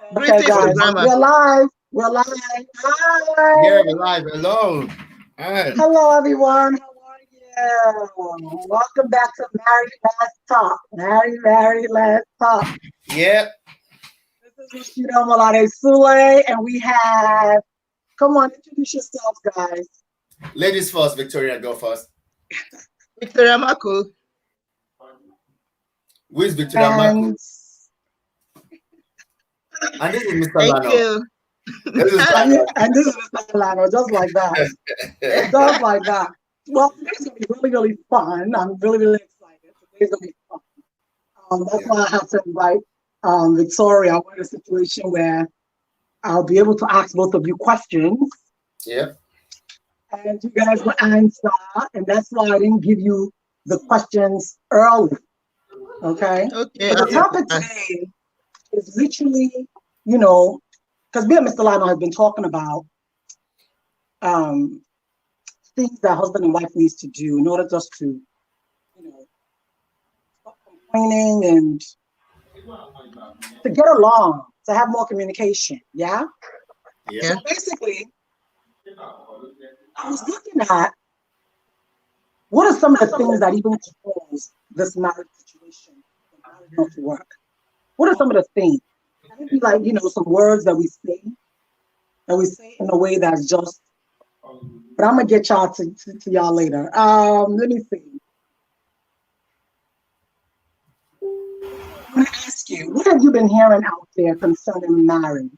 Okay, Greetings, guys, programmer. we're live. We're live. Yeah, Hi. we're live. Hello. Hi. Hello, everyone. How are you? Welcome back to Married Let's Talk. Married Let's Talk. Yeah. This is Rashida Malade Sule, and we have, come on, introduce yourselves, guys. Ladies first, Victoria, go first. Victoria Marco. Who is Victoria Marco? And And this is Mr. Thank Lano. you. This is and this is Mr. Lano, just like that. Just like that. Well, today's going to be really, really fun. I'm really, really excited. Today's going to be fun. That's why I had to invite Victoria. We're in a situation where I'll be able to ask both of you questions. Yeah. And you guys will answer. And that's why I didn't give you the questions early. Okay? Okay. But the topic today is literally, because me and Mr. Lionel have been talking about things that husband and wife needs to do in order just to, stop complaining and to get along, to have more communication. Yeah? Yeah. So basically, I was looking at what are some of the things that even cause this marriage situation, the marriage not to work. What are some of the things? And it'd be like, some words that we say in a way that's just, but I'm gonna get y'all to y'all later. Let me see. I'm gonna ask you, what have you been hearing out there concerning marriage?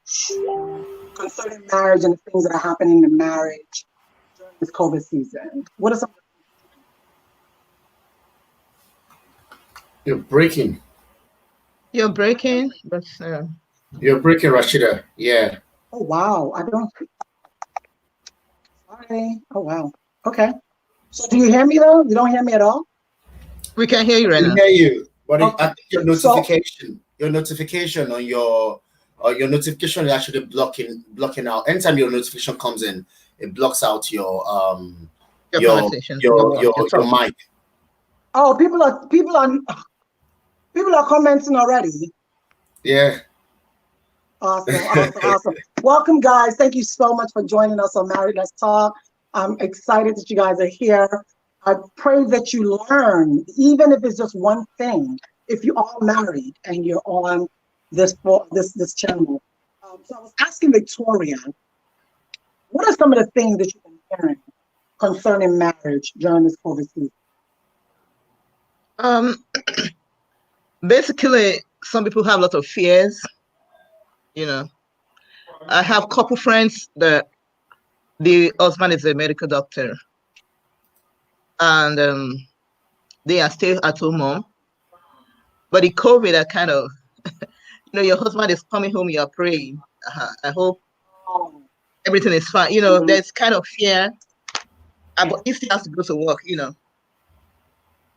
Concerning marriage and the things that are happening in marriage during this COVID season. What are some? You're breaking. You're breaking, but You're breaking, Rashida. Yeah. Oh wow, I don't. Sorry. Oh wow. Okay. So do you hear me though? You don't hear me at all? we can hear you I right now. hear you. But Okay. I think your notification on your notification is actually blocking out. Anytime your notification comes in, it blocks out your conversation. your mic. Oh, people are commenting already. Yeah. Awesome. Welcome, guys. Thank you so much for joining us on Married Let's Talk. I'm excited that you guys are here. I pray that you learn, even if it's just one thing. If you are married and you're on this channel, so I was asking Victoria, what are some of the things that you've been hearing concerning marriage during this COVID season? Basically, some people have a lot of fears. I have couple friends that the husband is a medical doctor, and they are still at home mom. But the COVID are kind of, your husband is coming home, you are praying. I hope everything is fine. There's kind of fear, but he still has to go to work.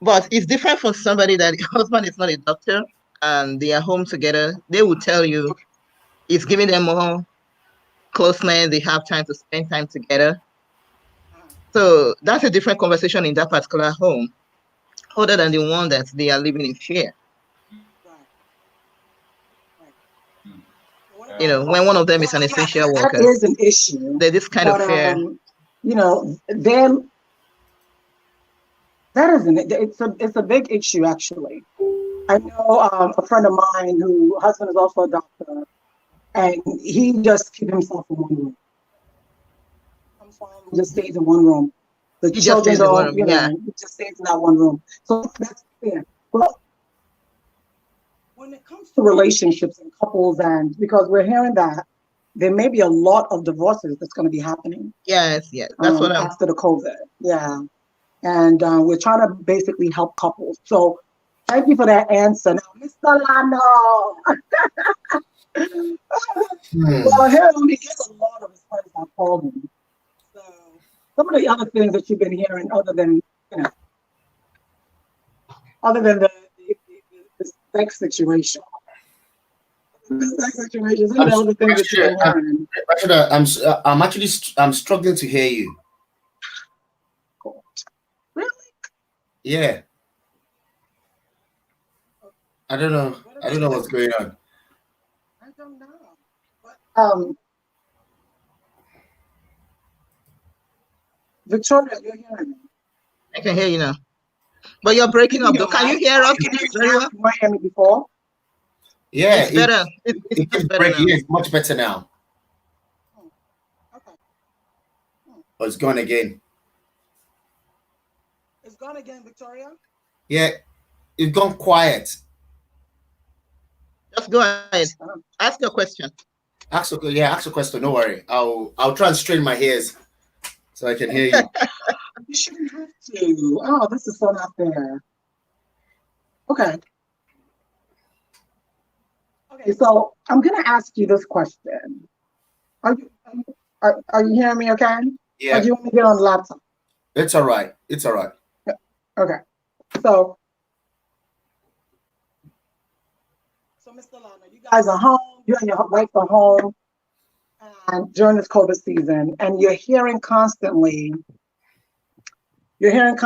But it's different for somebody that the husband is not a doctor and they are home together. They will tell you it's giving them more closeness. They have time to spend time together. So that's a different conversation in that particular home, other than the one that they are living in fear. When one of them is an essential worker. That is an issue. There's this kind of fear. Then that isn't it. It's a big issue actually. I know a friend of mine whose husband is also a doctor, and he just keeps himself in one room. He just stays in one room. The children don't, he just stays in that one room. So that's fair. Well, when it comes to relationships and couples, and because we're hearing that there may be a lot of divorces that's going to be happening. Yes, that's what after the COVID. Yeah. And we're trying to basically help couples. So thank you for that answer. Now, Mr. Lano. Well, here only is a lot of his friends that called me. So some of the other things that you've been hearing, other than the sex situation. I'm struggling to hear you. Really? Yeah. I don't know what's going on. don't know. But, Victoria, you're hearing me. I can hear you now. But you're breaking up though. Can you hear us very well? You weren't hearing me before? Yeah, It's better. It's keeps better breaking. now. It's much better now. Okay. Oh, it's gone again. It's gone again, Victoria? Yeah, it's gone quiet. Just go ahead. Ask your question. Ask a question. No worry. I'll try and strain my ears so I can hear you. You shouldn't have to. Oh, this is so not fair. Okay. Okay, so I'm gonna ask you this question. Are you hearing me okay? Yeah. Or do you want me to get on the laptop? It's all right. It's all right. Okay. So Mr. Lana, you guys are home, you and your wife are home, and during this COVID season, and you're hearing constantly, you don't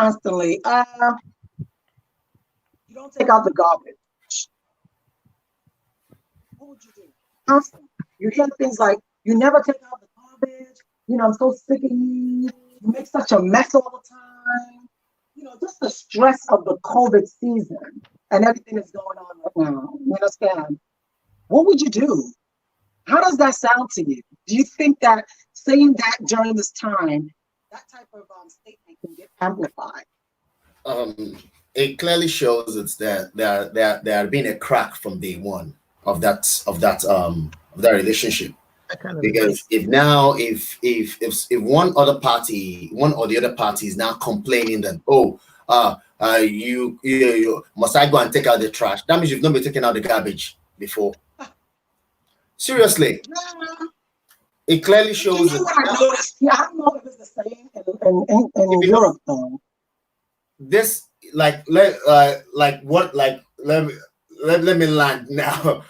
take out the garbage. What would you do? Constantly. You hear things like, you never take out the garbage, I'm so sick of you, you make such a mess all the time. Just the stress of the COVID season and everything that's going on right now. You understand? What would you do? How does that sound to you? Do you think that saying that during this time, that type of statement can get amplified? It clearly shows that there had been a crack from day one of that relationship. Because if one or the other party is now complaining that you must I go and take out the trash, that means you've not been taking out the garbage before. Seriously, it clearly shows. I don't know if it's the same in Europe though. This let me land now.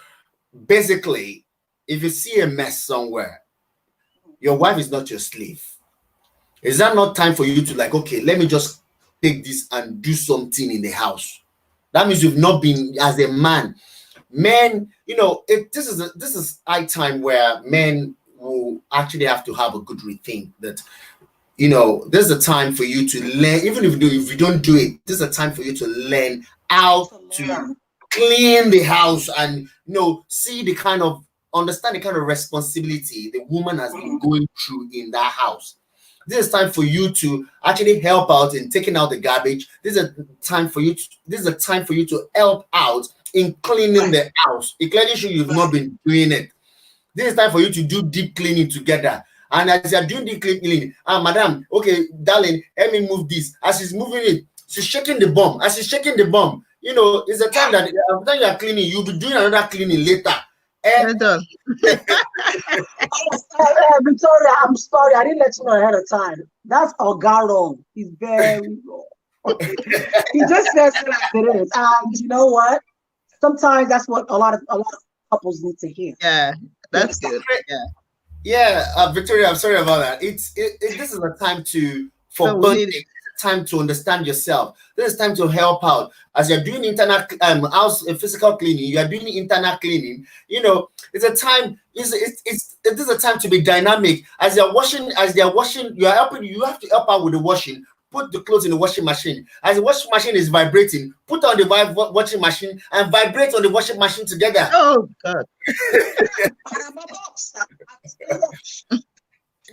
Basically, if you see a mess somewhere, your wife is not your slave. Is that not time for you to okay, let me just take this and do something in the house? That means you've not been, as a man. Men, this is high time where men will actually have to have a good rethink that, there's a time for you to learn, even if you don't do it, there's a time for you to learn how to clean the house and, understand the kind of responsibility the woman has been going through in that house. This is time for you to actually help out in taking out the garbage. This is a time for you to help out in cleaning the house. It clearly shows you've not been doing it. This is time for you to do deep cleaning together. And as you're doing deep cleaning, madam, okay, darling, let me move this. As she's moving it, she's shaking the bomb. As she's shaking the bomb, it's a time that after you are cleaning, you'll be doing another cleaning later. Well done. Victoria, I'm sorry, I didn't let you know ahead of time. That's Ogaro. He's very wrong. He just says it as it is. And you know what? Sometimes that's what a lot of couples need to hear. Yeah, that's good. Yeah, Victoria, I'm sorry about that. This is a time time to understand yourself. This is time to help out. As you're doing internal physical cleaning, you are doing internal cleaning. It's a time. This is a time to be dynamic. As they're washing, you have to help out with the washing. Put the clothes in the washing machine. As the washing machine is vibrating, put on the washing machine and vibrate on the washing machine together. Oh God.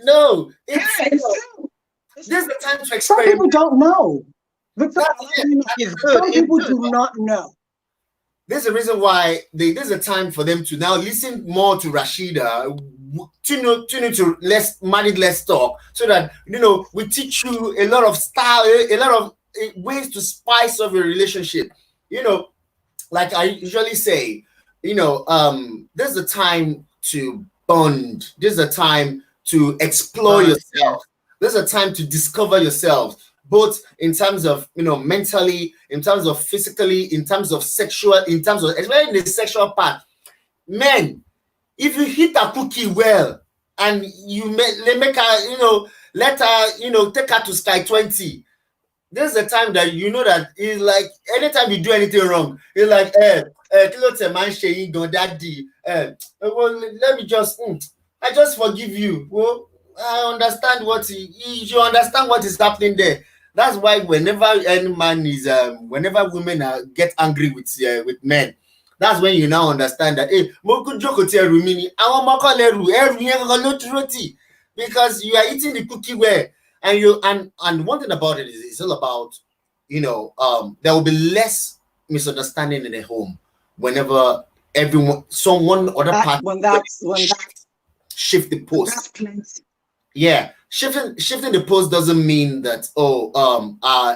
No, it's true. This is the time to experiment. Some people don't know. Some people do not know. This is the reason why this is a time for them to now listen more to Rashida, tune into less talk, so that we teach you a lot of style, a lot of ways to spice up your relationship. Like I usually say, this is a time to bond. This is a time to explore yourself. There's a time to discover yourself, both in terms of, mentally, in terms of physically, in terms of sexual, especially in the sexual part. Men, if you hit a cookie well and you make her, let her, take her to Sky 20, there's a time that that is like, anytime you do anything wrong, it's like, Daddy. Well, let me just, I just forgive you. Well, I understand you understand what is happening there. That's why whenever any man is, whenever women get angry with men, that's when you now understand that, hey, because you are eating the cookie where, and one thing about it is it's all about, there will be less misunderstanding in a home whenever someone other part when that's shift the post. That's plenty. Yeah, shifting the post doesn't mean that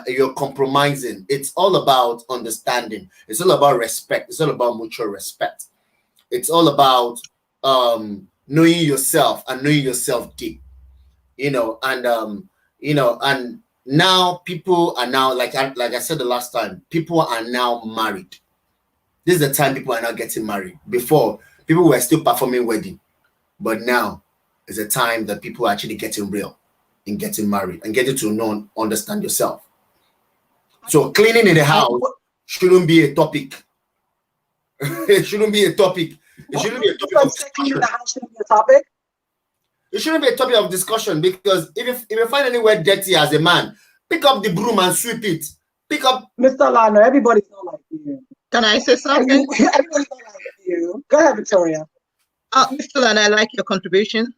you're compromising. It's all about understanding. It's all about respect. It's all about mutual respect. It's all about knowing yourself and knowing yourself deep. And now people are now, like I said the last time, people are now married. This is the time people are now getting married. Before, people were still performing wedding, but now is a time that people are actually getting real and getting married and getting to understand yourself. So cleaning in the house shouldn't be a topic. It shouldn't be a topic. It shouldn't be a topic of discussion. It shouldn't be a topic of discussion, because if you find anywhere dirty as a man, pick up the broom and sweep it. Pick up. Mr. Lano, everybody's not like you. Can I say something? Everybody's not like you. Go ahead, Victoria. Mr. Lano, I like your contribution.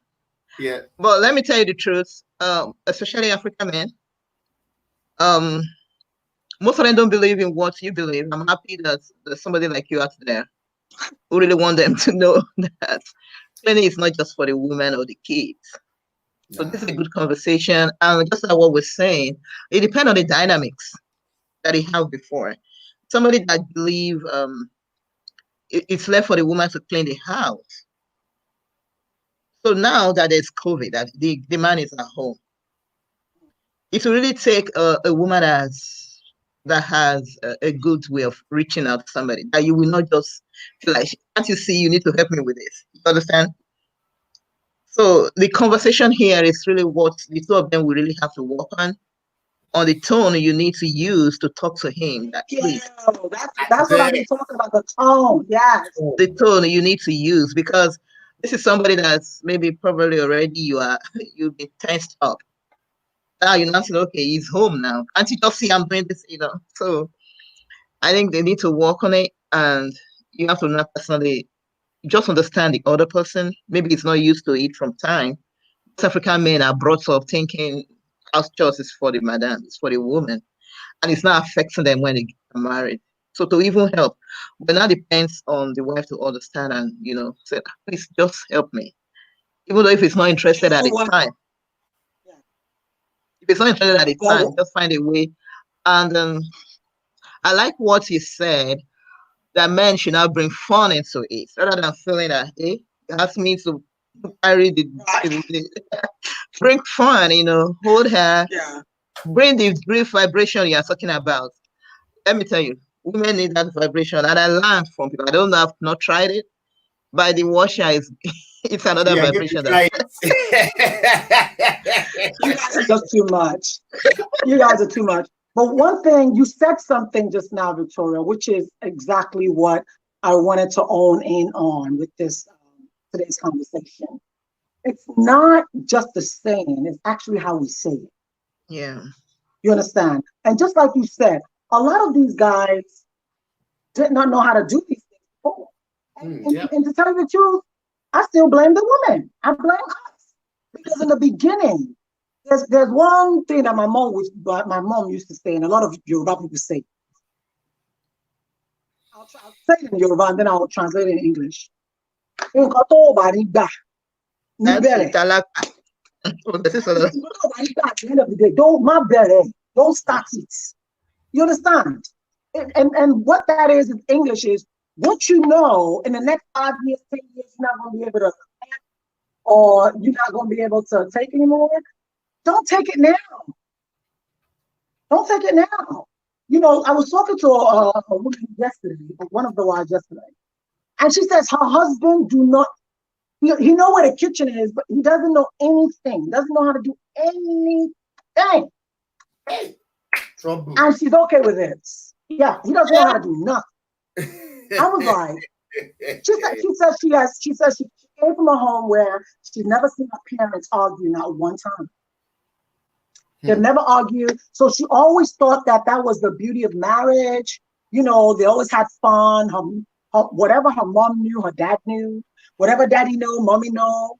Yeah. But let me tell you the truth, especially African men. Most of them don't believe in what you believe. I'm happy that there's somebody like you out there who really want them to know that cleaning is not just for the women or the kids. So this is a good conversation. And just like what we're saying, it depends on the dynamics that they have before. Somebody that believe it's left for the woman to clean the house. So now that there's COVID, that the man is at home, it will really take a woman that has a good way of reaching out to somebody, that you will not just feel like, can't you see, you need to help me with this. You understand? So the conversation here is really what the two of them will really have to work on the tone you need to use to talk to him. That's what I've been talking about, the tone. Yes. The tone you need to use, because this is somebody that's maybe probably already you've been tensed up. Now you're not saying, okay, he's home now. Can't you just see I'm doing this, So I think they need to work on it, and you have to not personally just understand the other person. Maybe it's not used to it from time. Most African men are brought up thinking house chores is for the madam, it's for the woman, and it's not affecting them when they get married. So to even help, but now depends on the wife to understand and say, please just help me, even though if it's not interested at the time. If it's not interested at the time, just find a way. And I like what he said, that men should now bring fun into it, rather than feeling that, hey, you ask me to carry the bring fun, hold her, bring the brief vibration you are talking about. Let me tell you, women need that vibration, and I learned from people. I don't know, I've not tried it, but the washer is it's another vibration. You guys are just too much. You guys are too much. But one thing, you said something just now, Victoria, which is exactly what I wanted to own in on with this today's conversation. It's not just the saying, it's actually how we say it. Yeah. You understand? And just like you said, a lot of these guys did not know how to do these things before. And to tell you the truth, I still blame the woman. I blame us. Because in the beginning, there's one thing that my mom used to say, and a lot of Yoruba people say. I'll say it in Yoruba, and then I'll translate it in English. At the end of the day, don't start it. You understand? And what that is in English is, what you know in the next 5 years, 10 years, you're not going to be able to, or you're not going to be able to take anymore. Don't take it now. Don't take it now. I was talking to a woman yesterday, one of the wives yesterday, and she says her husband he know where the kitchen is, but he doesn't know anything. Doesn't know how to do anything. Trouble. And she's okay with it. Yeah, he doesn't know how to do nothing. I was like, she came from a home where she'd never seen her parents argue not one time. They've never argued. So she always thought that that was the beauty of marriage. You know, they always had fun. Whatever her mom knew, her dad knew. Whatever daddy knew, mommy knew.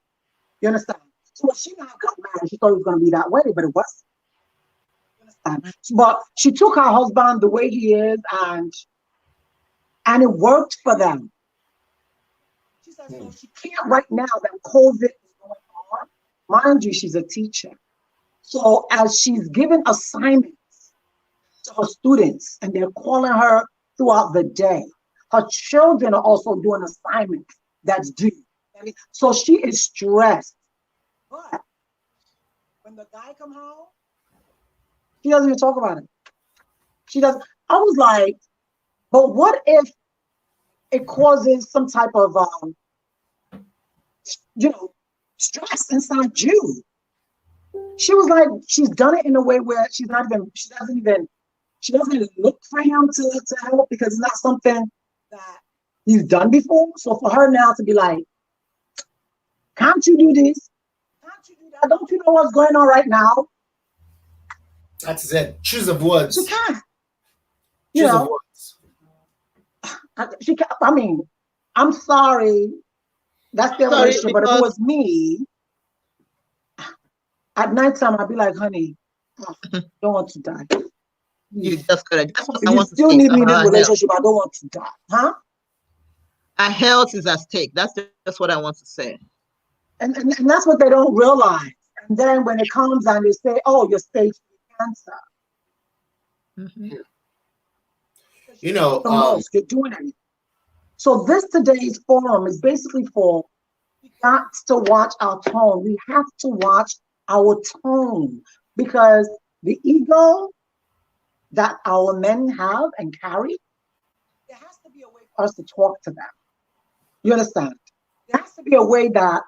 You understand? So when she now got married, she thought it was going to be that way, but it wasn't. You understand? But she took her husband the way he is, and it worked for them. She said, so she can't right now that COVID is going on. Mind you, she's a teacher. So as she's given assignments to her students, and they're calling her throughout the day, her children are also doing assignments that's due. So she is stressed. But when the guy come home, she doesn't even talk about it. She doesn't. I was like, but what if it causes some type of, stress inside you? She was like, she's done it in a way where she doesn't even look for him to help, because it's not something that he's done before. So for her now to be like, can't you do this? Can't you do that? Don't you know what's going on right now? That's it. Choose of words. She can't. Choose of words. She can't. I mean, I'm sorry. That's their relationship. But if it was me, at nighttime, I'd be like, honey, I don't want to die. You just correct. That's what I You want to still say. need me in this relationship. I don't want to die. Huh? Our health is at stake. That's just what I want to say. And that's what they don't realize. And then when it comes and they say, oh, you're stage 3 cancer. Mm-hmm. You know, you're doing it. So today's forum is basically for, we got to watch our tone. We have to watch our tone, because the ego that our men have and carry, there has to be a way for us to talk to them. You understand? There has to be a way that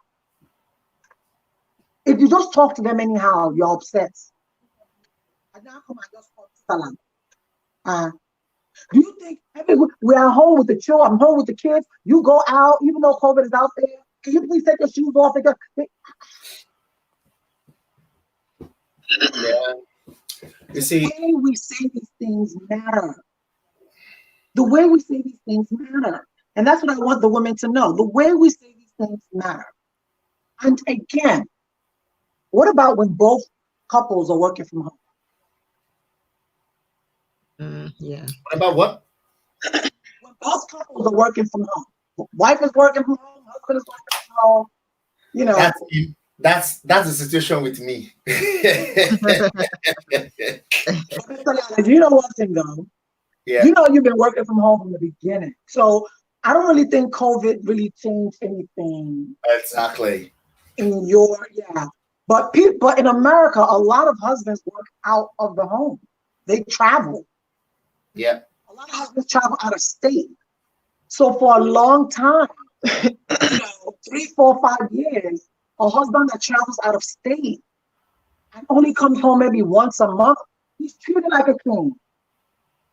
if you just talk to them anyhow, you're upset. Do you think we are home with the children? I'm home with the kids. You go out, even though COVID is out there. Can you please take your shoes off? Yeah. You see, the way we say these things matter. The way we say these things matter. And that's what I want the women to know. The way we say these things matter. And again, what about when both couples are working from home? Yeah. What about what? When both couples are working from home. Wife is working from home, husband is working from home. You know. That's the situation with me. You know one thing though. Yeah. You know you've been working from home from the beginning. So I don't really think COVID really changed anything. Exactly. In your But in America, a lot of husbands work out of the home. They travel. Yeah. A lot of husbands travel out of state. So for a long time, 3, 4, 5 years, a husband that travels out of state and only comes home maybe once a month, he's treated like a king.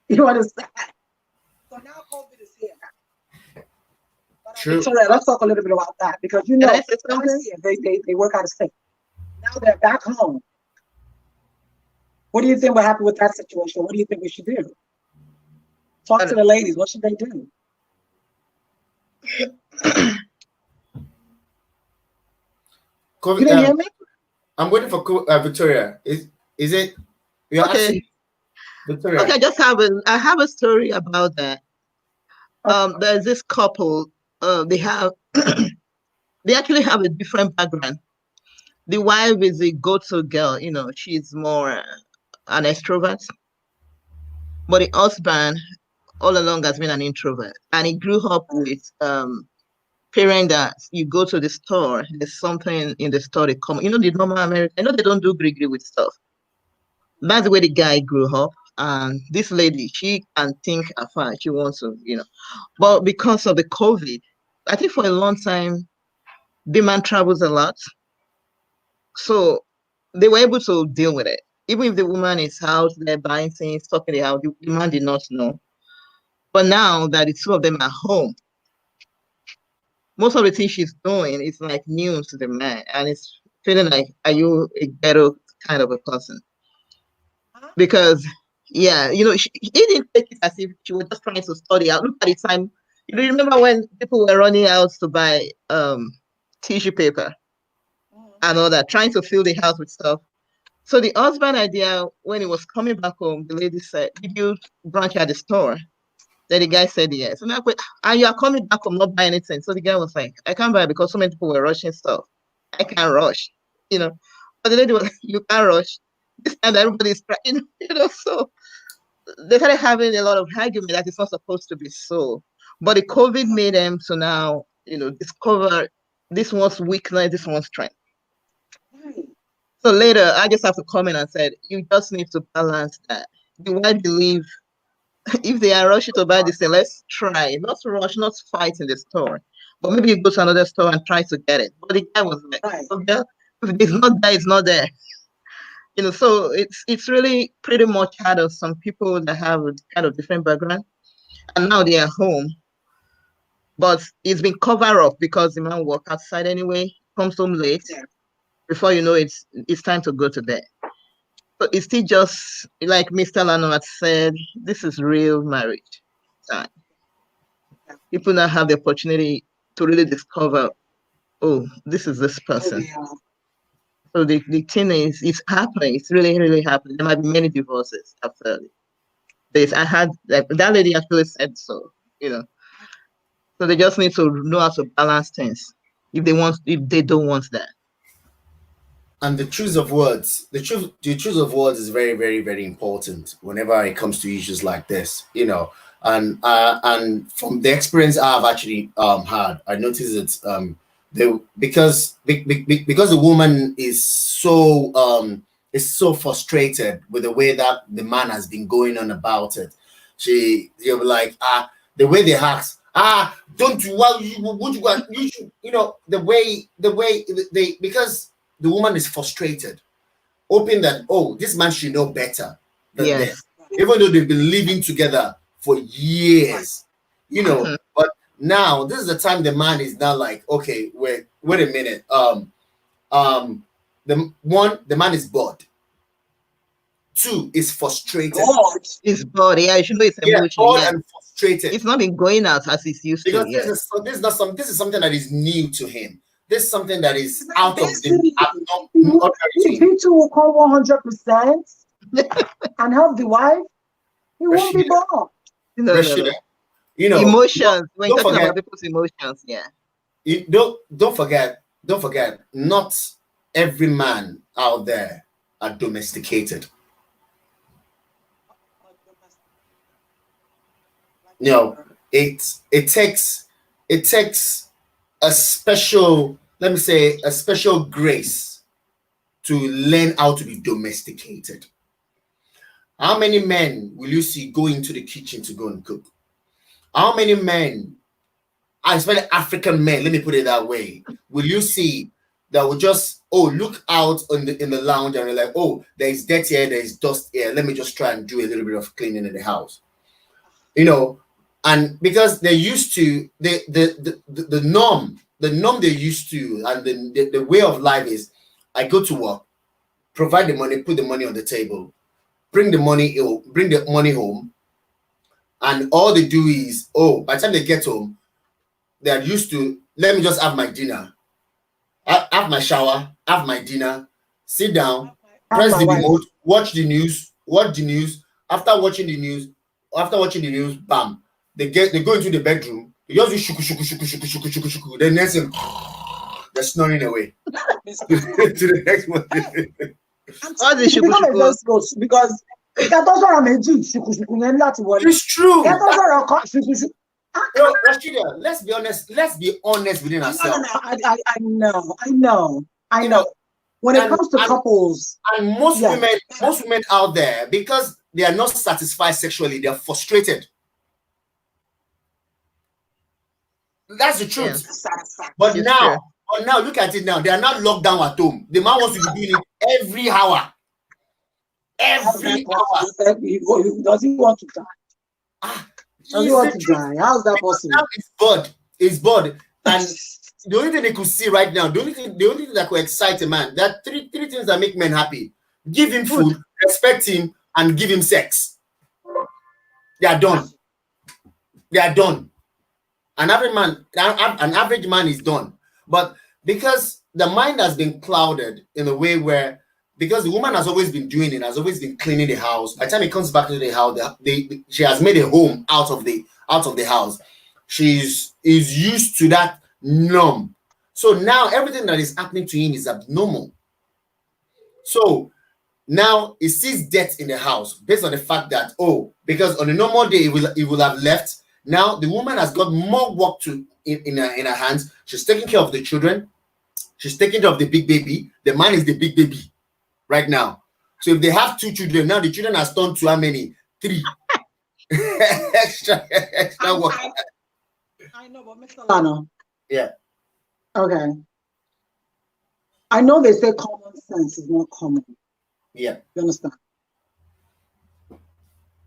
You understand? So now COVID is here. True. So let's talk a little bit about that, because they work out of state. Now they're back home. What do you think will happen with that situation? What do you think we should do? Talk to the ladies. What should they do? COVID, you didn't hear me? I'm waiting for Victoria. Is it? Okay. Victoria. Okay, I have a story about that. There's this couple. They actually have a different background. The wife is a go-to girl. She's more an extrovert, but the husband all along has been an introvert, and he grew up with parent that you go to the store, there's something in the store, they come, the normal American, they don't do gree with stuff. That's the way the guy grew up. And this lady, she can think afar, she wants to, but because of the COVID, I think for a long time, the man travels a lot. So they were able to deal with it. Even if the woman is out there buying things, talking the house, the man did not know. But now that the two of them are home, most of the things she's doing is like new to the man, and it's feeling like, are you a ghetto kind of a person? Because yeah, he didn't take it as if she was just trying to study out. Look at the time. You remember when people were running out to buy tissue paper and all that, trying to fill the house with stuff. So the husband idea, when he was coming back home, the lady said, "Did you branch at the store?" Then the guy said yes. And you are coming back home, not buying anything. So the guy was like, "I can't buy because so many people were rushing stuff. I can't rush, But the lady was like, "You can't rush." This time everybody's trying, so they started having a lot of argument that it's not supposed to be so. But the COVID made them to now, discover this one's weakness, this one's strength. So later, I just have to come in and said, you just need to balance that. Do I believe if they are rushing to buy this thing, let's try, not to rush, not to fight in the store. But maybe you go to another store and try to get it. But the guy was like, okay, if it's not there, it's not there. So it's really pretty much hard on some people that have a kind of different background. And now they are home. But it's been covered up because the man works outside anyway, comes home late. Yeah. Before you know it's time to go to bed. So it's still just like Mr. Lano had said, this is real marriage time. People now have the opportunity to really discover, oh, this is this person. Oh, yeah. So the thing is, it's happening. It's really, really happening. There might be many divorces after this. I had that lady actually said so, So they just need to know how to balance things if they don't want that. And the choice of words, the choice of words is very, very, very important whenever it comes to issues like this, And from the experience I've actually had, I noticed that because the woman is so frustrated with the way that the man has been going on about it. You're like, the way they ask, don't you, well, you should, the way they, because the woman is frustrated, hoping that, oh, this man should know better than this, even though they've been living together for years, But now this is the time the man is now like, okay, wait a minute. The man is bored. 2 is frustrated. It's bored. Yeah, you should know it's emotional. Bored and frustrated. It's not been going out as it's used to. Because this is something that is new to him. This is something that is out of the If he too will call 100% and help the wife, he won't be bored. No. Emotions. When you're talking about people's emotions, don't forget, not every man out there are domesticated. It takes a special, let me say, a special grace to learn how to be domesticated. How many men will you see go into the kitchen to go and cook? How many men, especially African men, let me put it that way, will you see that will just, look out in the lounge and they're like, oh, there is dirt here, there is dust here, let me just try and do a little bit of cleaning in the house. And because they're used to the norm they're used to, and the way of life is, I go to work, provide the money, put the money on the table, bring the money home, and all they do is, by the time they get home, they are used to, let me just have my dinner, have my shower, have my dinner, sit down, press the remote, watch the news. After watching the news, bam, they go into the bedroom, they just do shuku. Then next thing, they're snoring away to the next one. Because it's true. Rashida, let's be honest. Let's be honest within ourselves. No, I know. When it comes to couples, and most women out there, because they are not satisfied sexually, they are frustrated. That's the truth. But now, look at it now. They are not locked down at home. The man wants to be doing it every hour. Every hour. Does he want to die? Does he want to die? How's that possible? Now it's bored. It's bored. And the only thing they could see right now, the only thing that could excite a man, there are three things that make men happy. Give him food, respect him, and give him sex. They are done. They are done. An average man is done. But because the mind has been clouded in a way where, because the woman has always been doing it, has always been cleaning the house. By the time it comes back to the house, she has made a home out of the house. Is used to that norm. So now everything that is happening to him is abnormal. So now he sees death in the house based on the fact that, because on a normal day he will have left. Now the woman has got more work in her hands. She's taking care of the children. She's taking care of the big baby. The man is the big baby right now. So if they have 2 children, now the children has turned to how many? 3. extra work. I know, but Mr. Lano. Yeah. Okay. I know they say common sense is not common. Yeah. You understand?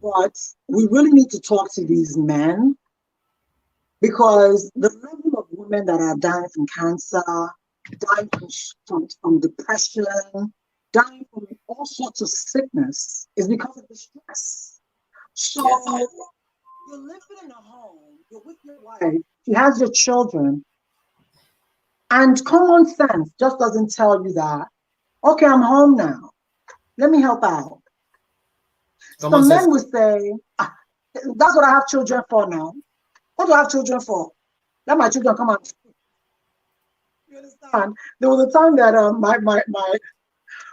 But we really need to talk to these men, because the level of women that are dying from cancer, dying from depression, dying from all sorts of sickness is because of the stress. So you're living in a home, you're with your wife, she has your children, and common sense just doesn't tell you that, okay, I'm home now, let me help out. Some men would say, that's what I have children for now. What do I have children for? Let my children come out. You understand? There was a time that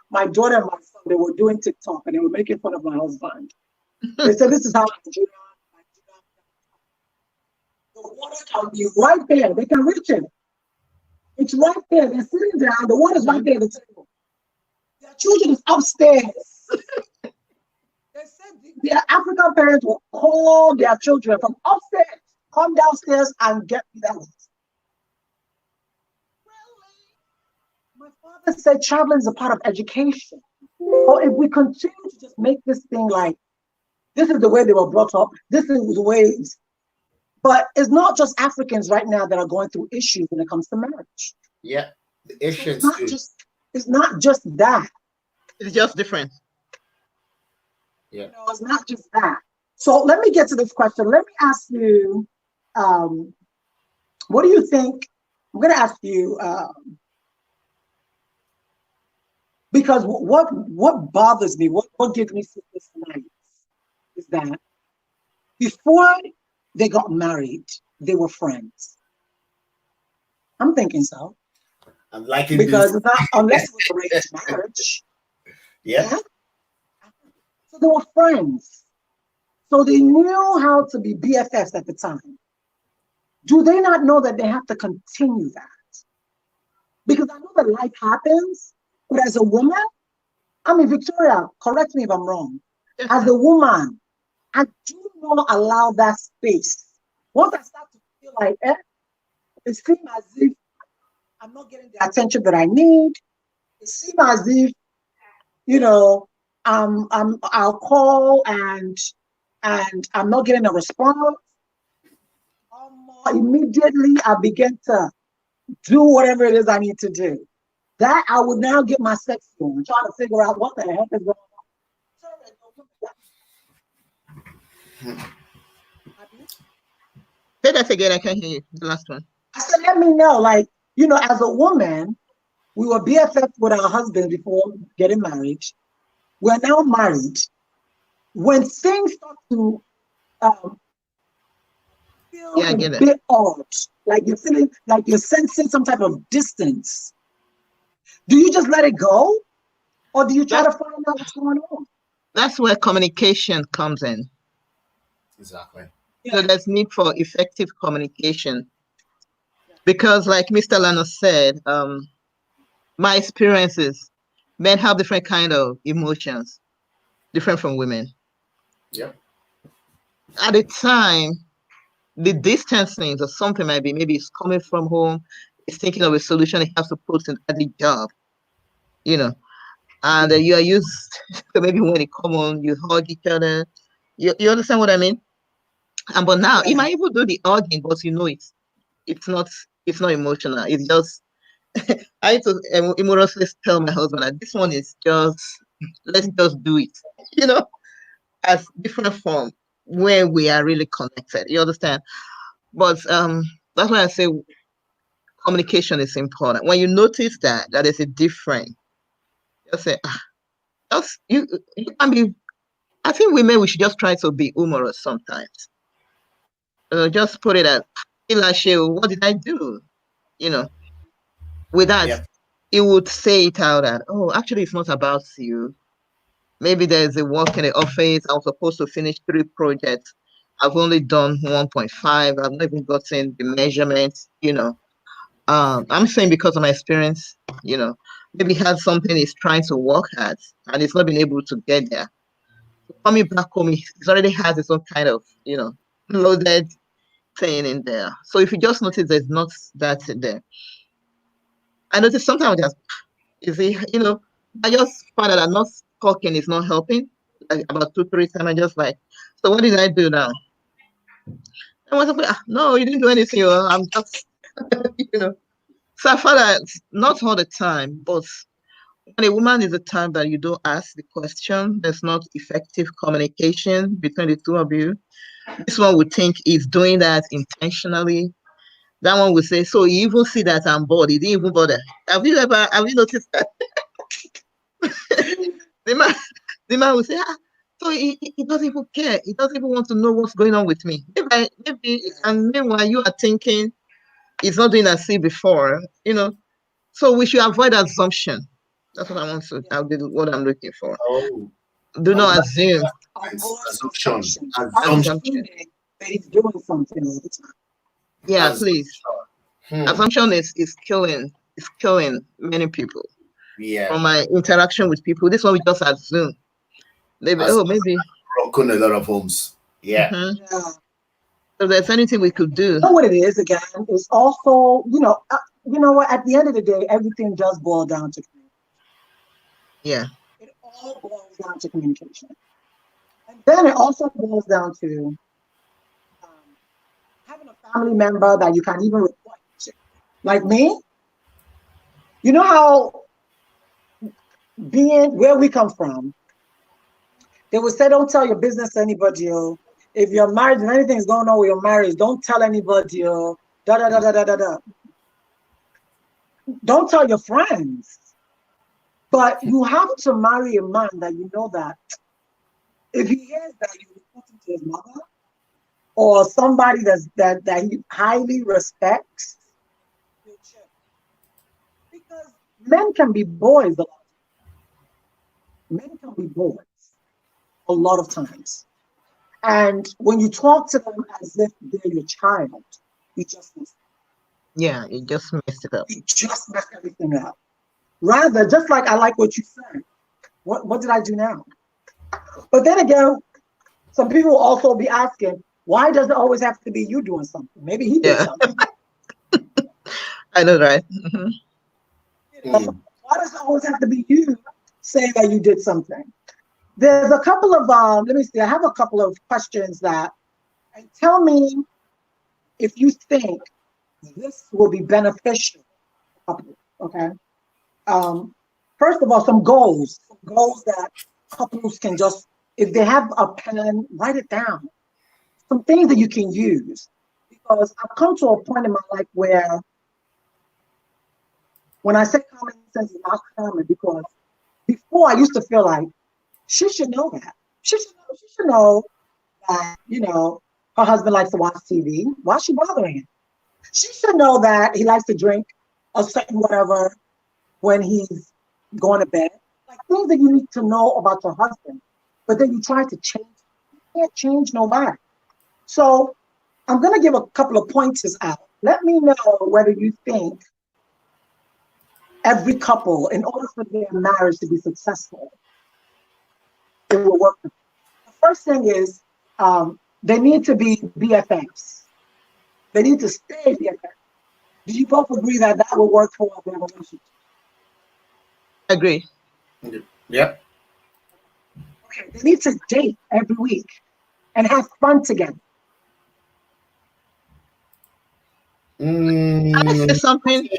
my daughter and my son, they were doing TikTok and they were making fun of my husband. They said, this is how Nigeria. The water can be right there. They can reach it. It's right there. They're sitting down. The water's right there at the table. Their children is upstairs. They said their African parents will call their children from upstairs, come downstairs and get me that. My father said traveling is a part of education. Or if we continue to just make this thing like, this is the way they were brought up, this is the way but it's not just Africans right now that are going through issues when it comes to marriage. Yeah, the issues it's not just that. It's just different. Yeah. You know, it's not just that. So let me get to this question. Let me ask you, what do you think? I'm going to ask you, because what bothers me, what gives me sleepless nights is that before they got married, they were friends. I'm thinking so. I'm liking because this. Not, unless it was arranged marriage. Yeah. So they were friends. So they knew how to be BFFs at the time. Do they not know that they have to continue that? Because I know that life happens, but as a woman, I mean, Victoria, correct me if I'm wrong. As a woman, I do not allow that space. Once I start to feel like, it seems as if I'm not getting the attention that I need. It seems as if, you know, I'll call and I'm not getting a response. Immediately I begin to do whatever it is I need to do. That I would now get my sex on, trying to figure out what the heck is going on. Say that again, I can't hear you. The last one. I said, let me know, like, you know, as a woman, we were BFF with our husbands before getting married. We're now married. When things start to feel a bit odd, like you're feeling like you're sensing some type of distance, do you just let it go? Or do you try to find out what's going on? That's where communication comes in. Exactly. So there's need for effective communication. Because like Mr. Lano said, my experiences, men have different kind of emotions, different from women. Yeah. At the time, the distancing or something might be, maybe it's coming from home, it's thinking of a solution he has to put in at the job, you know, and you are used to maybe when they come on, you hug each other. You understand what I mean? And but now he might even do the hugging, but it's not emotional. It's just I need to humorously tell my husband that this one is just let's just do it, you know, as different form where we are really connected. You understand? But that's why I say communication is important. When you notice that is a difference, just say, just you can be. I think we should just try to be humorous sometimes. Just put it at, what did I do? You know, with that, he would say it out that, oh, actually, it's not about you. Maybe there's a work in the office. I was supposed to finish 3 projects. I've only done 1.5. I've not even gotten the measurements, I'm saying because of my experience, maybe he has something he's trying to work at and he's not been able to get there. Coming back home, he already has his own kind of, loaded thing in there. So if you just notice there's not that in there. I notice sometimes I just find that I'm not talking is not helping. Like about 2-3 times, I just like, so what did I do now? I was like, no, you didn't do anything. I'm just, So I found that not all the time, but when a woman is a time that you don't ask the question, there's not effective communication between the two of you. This one would think he's doing that intentionally. That one would say, so you even see that I'm bored. He didn't even bother. Have you noticed that? the man will say, so he doesn't even care. He doesn't even want to know what's going on with me. Maybe, and meanwhile, you are thinking he's not doing as see before, So we should avoid assumption. That's what I want to, what I'm looking for. Oh. Do not assume. Assumption. That he's doing something all the time. Yeah, please. Assumption is killing many people. Yeah. From my interaction with people, this one we just assume. Maybe broken a lot of homes. Yeah. Mm-hmm. Yeah. So if there's anything we could do. You know what it is again? It's also, you know what? At the end of the day, everything does boil down to communication. Yeah. It all boils down to communication, and then it also boils down to having a family member that you can even report to. Like me, you know how being where we come from, they would say, don't tell your business to anybody. If you're married, if anything's going on with your marriage, don't tell anybody. Da da da da da da da. Don't tell your friends. But you have to marry a man that you know that if he hears that you report him to his mother or somebody that he highly respects, because men can be boys a lot. Men can be boys a lot of times. And when you talk to them as if they're your child, you just mess it up. Yeah, you just messed it up. You just messed everything up. Rather, just like I like what you said. What did I do now? But then again, some people will also be asking, why does it always have to be you doing something? Maybe he did something. I know, right? Mm-hmm. Why does it always have to be you saying that you did something? There's a couple of, let me see, I have a couple of questions and tell me if you think this will be beneficial. Okay. First of all, some goals that couples can just, if they have a pen, write it down. Some things that you can use. Because I've come to a point in my life where when I say common sense is not common, because before I used to feel like she should know that. She should know that, her husband likes to watch TV. Why is she bothering him? She should know that he likes to drink a certain whatever when he's going to bed. Like things that you need to know about your husband. But then you try to change. You can't change nobody. So I'm going to give a couple of pointers out. Let me know whether you think every couple, in order for their marriage to be successful, it will work. The first thing is they need to be BFFs. They need to stay BFFs. Do you both agree that will work for their relationship? Agree. Yep. Okay, they need to date every week and have fun together. I say something.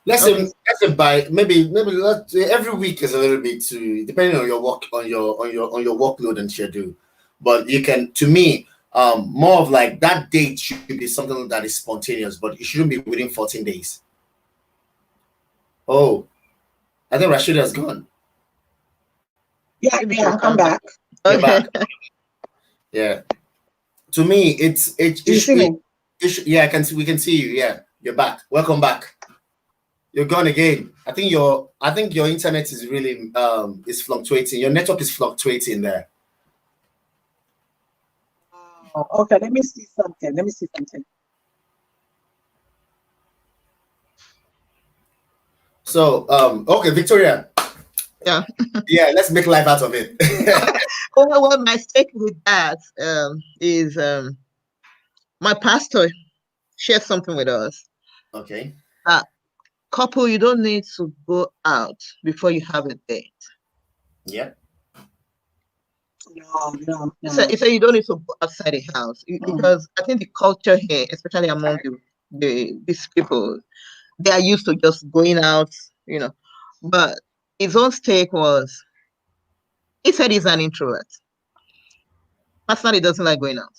Let's Okay. say by maybe let's say every week is a little bit too depending on your work on your workload and schedule. But you can, to me, more of like that date should be something that is spontaneous, but it shouldn't be within 14 days. Oh, I think Rashida has gone. Yeah, I'm back. You're Okay. back. Yeah. To me, Do you see me? yeah, I can see, we can see you. Yeah, you're back. Welcome back. You're gone again. I think your internet is really is fluctuating. Your network is fluctuating there. Oh, okay, let me see something. So okay, Victoria. Yeah. Yeah, let's make life out of it. Well, my stake with that is my pastor shared something with us. Okay. Couple, you don't need to go out before you have a date. Yeah. No. He said you don't need to go outside the house because I think the culture here, especially among these people, they are used to just going out, But his own stake was, he said he's an introvert. Personally, doesn't like going out.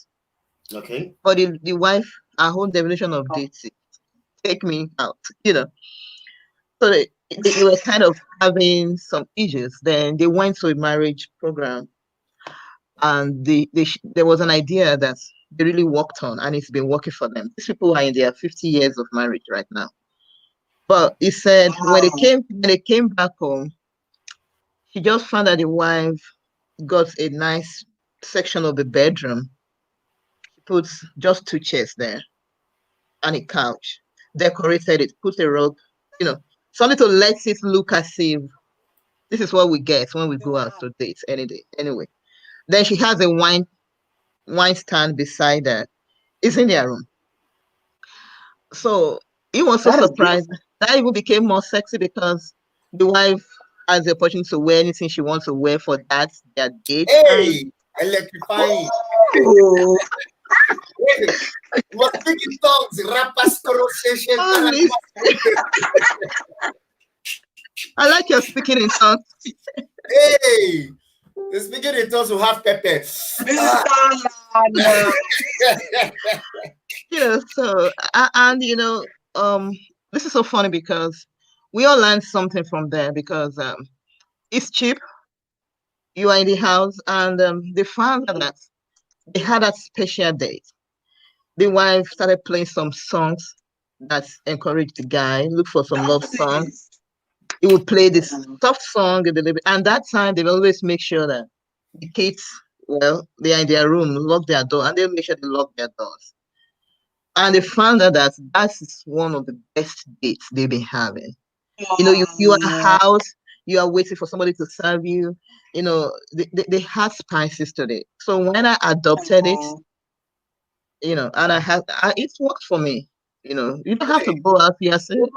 Okay. But the wife, her whole definition of dating, take me out, So they were kind of having some issues. Then they went to a marriage program, and there was an idea that they really worked on, and it's been working for them. These people are in their 50 years of marriage right now. But he said when they came back home, he just found that the wife got a nice section of the bedroom. She puts just 2 chairs there and a couch, decorated it, put a rug, something to let it look as if this is what we get when we go out to date any day. Anyway, then she has a wine stand beside her. It's in their room. So he was so surprised. That even became more sexy because the wife has the opportunity to wear anything she wants to wear for their date. Hey, electrifying. What speaking tongues, rapas conversation. I like your speaking in tongues. Hey, the speaking in tongues will have pepper. So and this is so funny because we all learned something from there because it's cheap. You are in the house, and they found that they had a special date. The wife started playing some songs that encouraged the guy, look for some love songs. He would play this soft song, and that time they always make sure that the kids, they are in their room, lock their door, and they'll make sure they lock their doors. And they found out that is one of the best dates they've been having. You are in a house, you are waiting for somebody to serve you. They had spices today. So when I adopted it, and it worked for me. You don't have to go out yourself.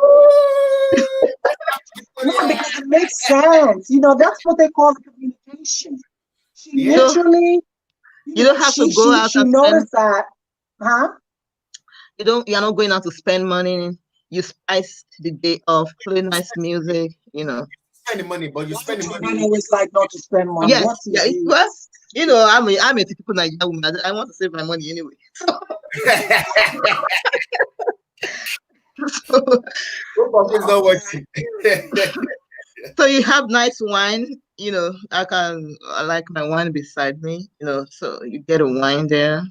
No, because it makes sense. That's what they call communication. She literally, you don't have to go out. She noticed that, huh? You're not going out to spend money. You spiced the day off, play nice music. Spend the money, but you spend the money. I always like not to spend money. Yes, I'm a typical Nigerian woman. I want to save my money anyway. So you have nice wine, I like my wine beside me, so you get a wine there.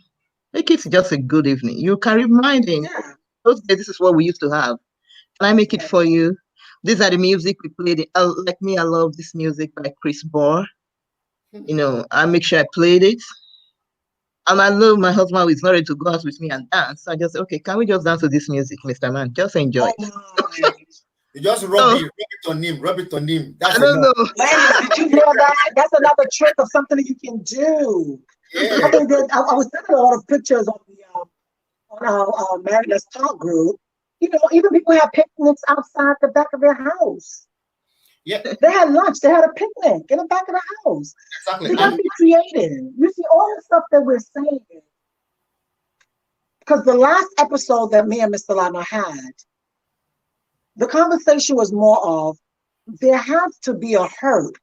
Make it just a good evening. You can remind him, those days, this is what we used to have. Can I make it for you? These are the music we played. Like me, I love this music by Chris Bohr. I make sure I played it. And I know my husband is not ready to go out with me and dance. So I just say, okay, can we just dance to this music, Mr. Man? Just enjoy it. You just rub it on him. That's I don't know. Did you hear that? That's another trick of something that you can do. Yeah. I think that I was sending a lot of pictures on our Married Let's Talk group. Even people have picnics outside the back of their house. Yeah. They had lunch. They had a picnic in the back of the house. Exactly. You got to be creative. You see all the stuff that we're saying. because the last episode that me and Mr. Lana had, the conversation was more of there has to be a hurt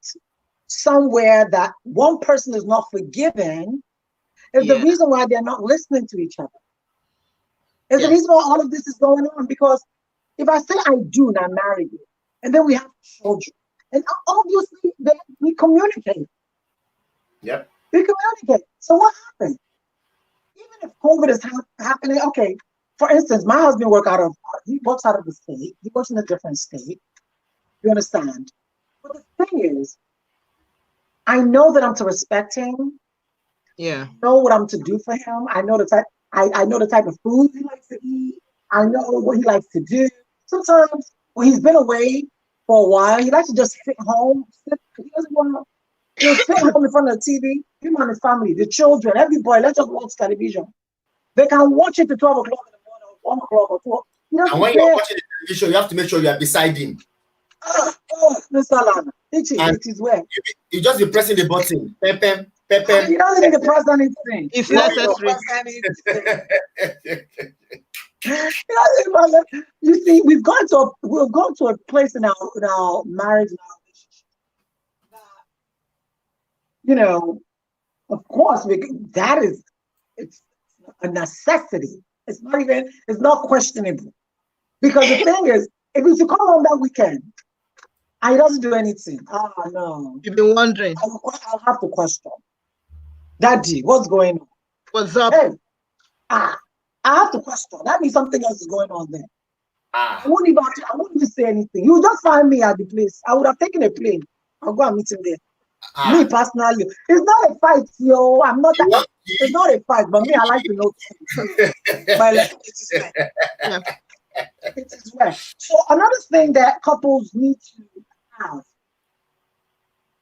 somewhere that one person is not forgiven is the reason why they're not listening to each other. Is the reason why all of this is going on. Because if I say I do and I marry you, and then we have children, and obviously we communicate. Yep. We communicate. So what happened? Even if COVID is happening, okay, for instance, my husband works out of the state. He works in a different state. You understand? But the thing is, I know that I'm to respect him. Yeah. I know what I'm to do for him. I know the type. I know the type of food he likes to eat. I know what he likes to do. Sometimes when he's been away for a while, he likes to just sit home. He doesn't want to sit home in front of the TV. Him and his family, the children, everybody, let's just watch television. They can watch it to 12 o'clock in the morning, 1 o'clock or 12. And when you're watching the television, you have to make sure you are beside him. Mr. Lana, it is where You just be pressing the button. Pepem. He doesn't need to press anything. It's necessary. You see, we've gone to a place in our marriage and our relationship that, you know, of course, it's a necessity. It's not questionable. Because the thing is, if he's to come home that weekend, and he doesn't do anything, no. You've been wondering. I'll have to question. Daddy, what's going on? What's up? Hey, I have to question. That means something else is going on there. I wouldn't even say anything. You just find me at the place. I would have taken a plane. I'll go and meet him there. Me personally, it's not a fight, yo. It's not a fight, but me, I like to know things. It is well. So another thing that couples need to have,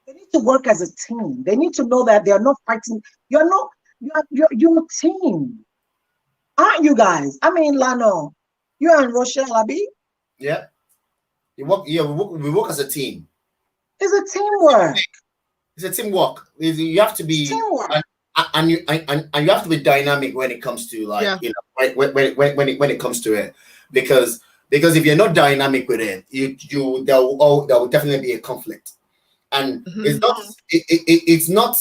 they need to work as a team. They need to know that they are not fighting. You're a team. Aren't you guys? I mean, Lano, you and Rochelle, Abi? Yeah. We work as a team. It's a teamwork. It's a teamwork. You have to be teamwork. And you have to be dynamic when it comes to when it comes to it. Because if you're not dynamic with it, there will definitely be a conflict. And it's not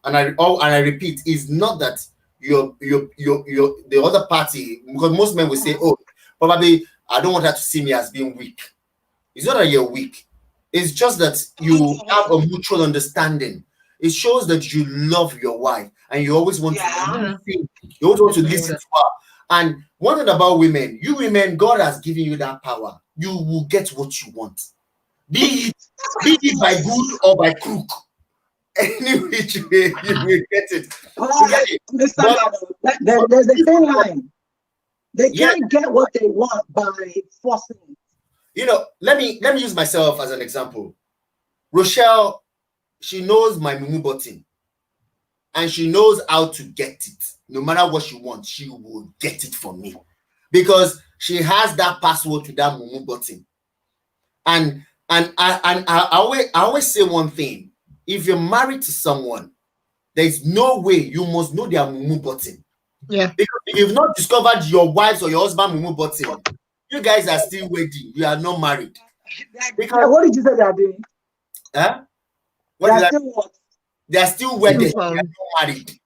and I repeat, it's not that you're the other party, because most men will say, oh, probably I don't want her to see me as being weak. It's not that you're weak. It's just that you have a mutual understanding. It shows that you love your wife and you always want to listen to her. And one thing about women, you women, God has given you that power. You will get what you want. Be it by good or by crook. Any which way you will get it. There's a thin line. They can't get what they want by forcing it. You know, let me use myself as an example. Rochelle, she knows my mumu button. And she knows how to get it. No matter what she wants, she will get it from me. Because she has that password to that mumu button. And I always say one thing. If you're married to someone, there's no way you must know their mumu button. Yeah. Because if you've not discovered your wife's or your husband's mumu button, you guys are still waiting. You are not married. Because, what did you say they are doing? Huh? They are still wedded. They are not married.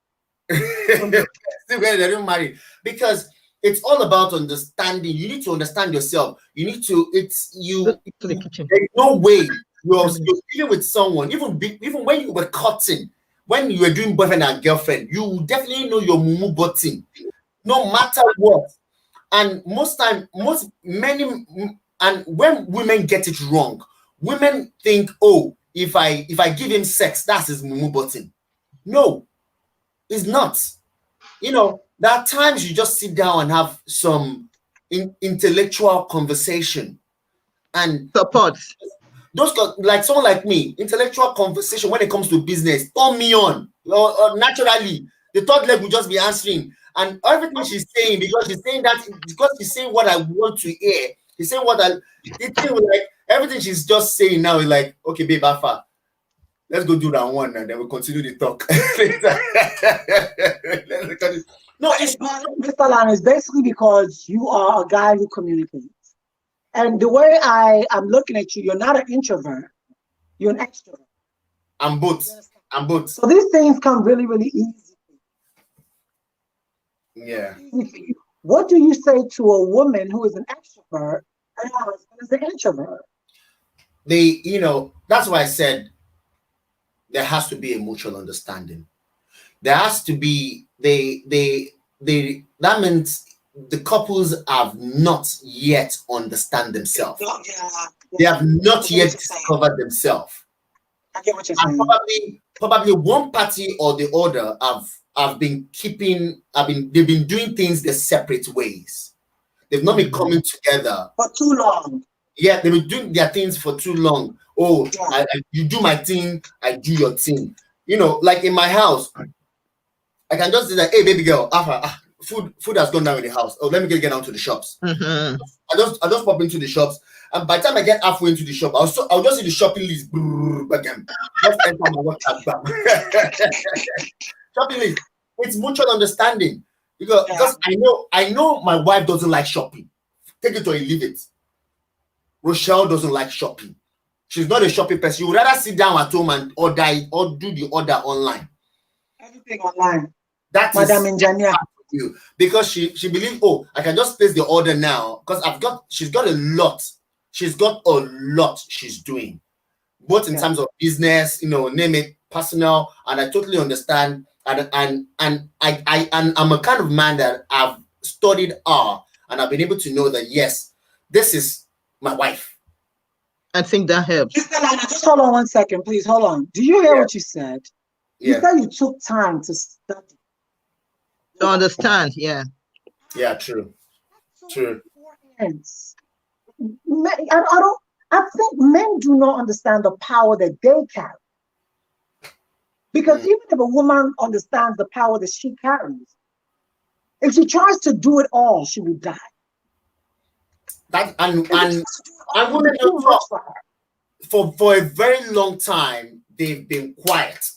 They're not married. Because it's all about understanding. You need to understand yourself. You need to. There's no way you're dealing with someone. Even when you were cutting, when you were doing boyfriend and girlfriend, you definitely know your mumu button, no matter what. And and when women get it wrong, women think, oh, if I give him sex, that's his mumu button. No, it's not. You know, there are times you just sit down and have some intellectual conversation and support. Those like someone like me, intellectual conversation when it comes to business, turn me on. Naturally, the third leg will just be answering. And everything she's saying, because she's saying what I want to hear. She's saying everything she's just saying now is like, okay, babe, Alpha, let's go do that one and then we'll continue the talk. No, it's Mr. Lan, it's basically because you are a guy who communicates. And the way I'm looking at you, you're not an introvert, you're an extrovert. I'm both. I'm both. So these things come really, really easy. Yeah. What do you say to a woman who is an extrovert and her husband is an introvert? That's why I said there has to be a mutual understanding. There has to be that means the couples have not yet understand themselves. They have not yet discovered themselves. I get what you're saying. Probably one party or the other they've been doing things their separate ways. They've not been coming together for too long. Yeah, they've been doing their things for too long. Oh, yeah. You do my thing, I do your thing. Like in my house, I can just say that, hey, baby girl, food has gone down in the house. Oh, let me get down to the shops. Mm-hmm. I just pop into the shops, and by the time I get halfway into the shop, I'll just see the shopping list. Just enter my WhatsApp back. Shopping list. It's mutual understanding because I know my wife doesn't like shopping. Take it or leave it. Rochelle doesn't like shopping. She's not a shopping person. She would rather sit down at home and order it or do the order online. Everything online. That Madam Engineer. Because she believes, oh, I can just place the order now because she's got a lot. She's got a lot she's doing, both in terms of business, name it, personal, and I totally understand. And I'm a kind of man that I've studied her, and I've been able to know that yes, this is my wife. I think that helps. Just hold on 1 second, please. Hold on. Do you hear what you said? You said you took time to study. To understand, yeah. Yeah, true. True. I think men do not understand the power that they carry. Because even if a woman understands the power that she carries, if she tries to do it all, she will die. And women don't talk. For a very long time, they've been quiet.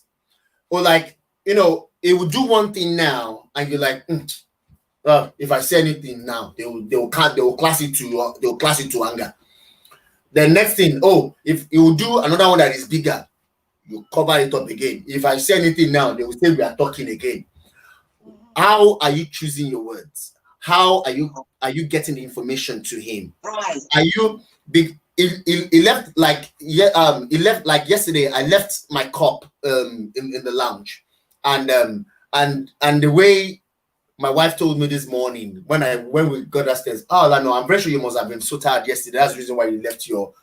Or like, it will do one thing now, and you're like, if I say anything now, they will class it to anger. The next thing, if you will do another one that is bigger, you cover it up again. If I say anything now, they will say we are talking again. How are you choosing your words? How are you getting the information to him? Right. Are you big? He left like yesterday. I left my cup in the lounge, and the way my wife told me this morning when we got upstairs. Oh, no, I'm very sure you must have been so tired yesterday. That's the reason why you left your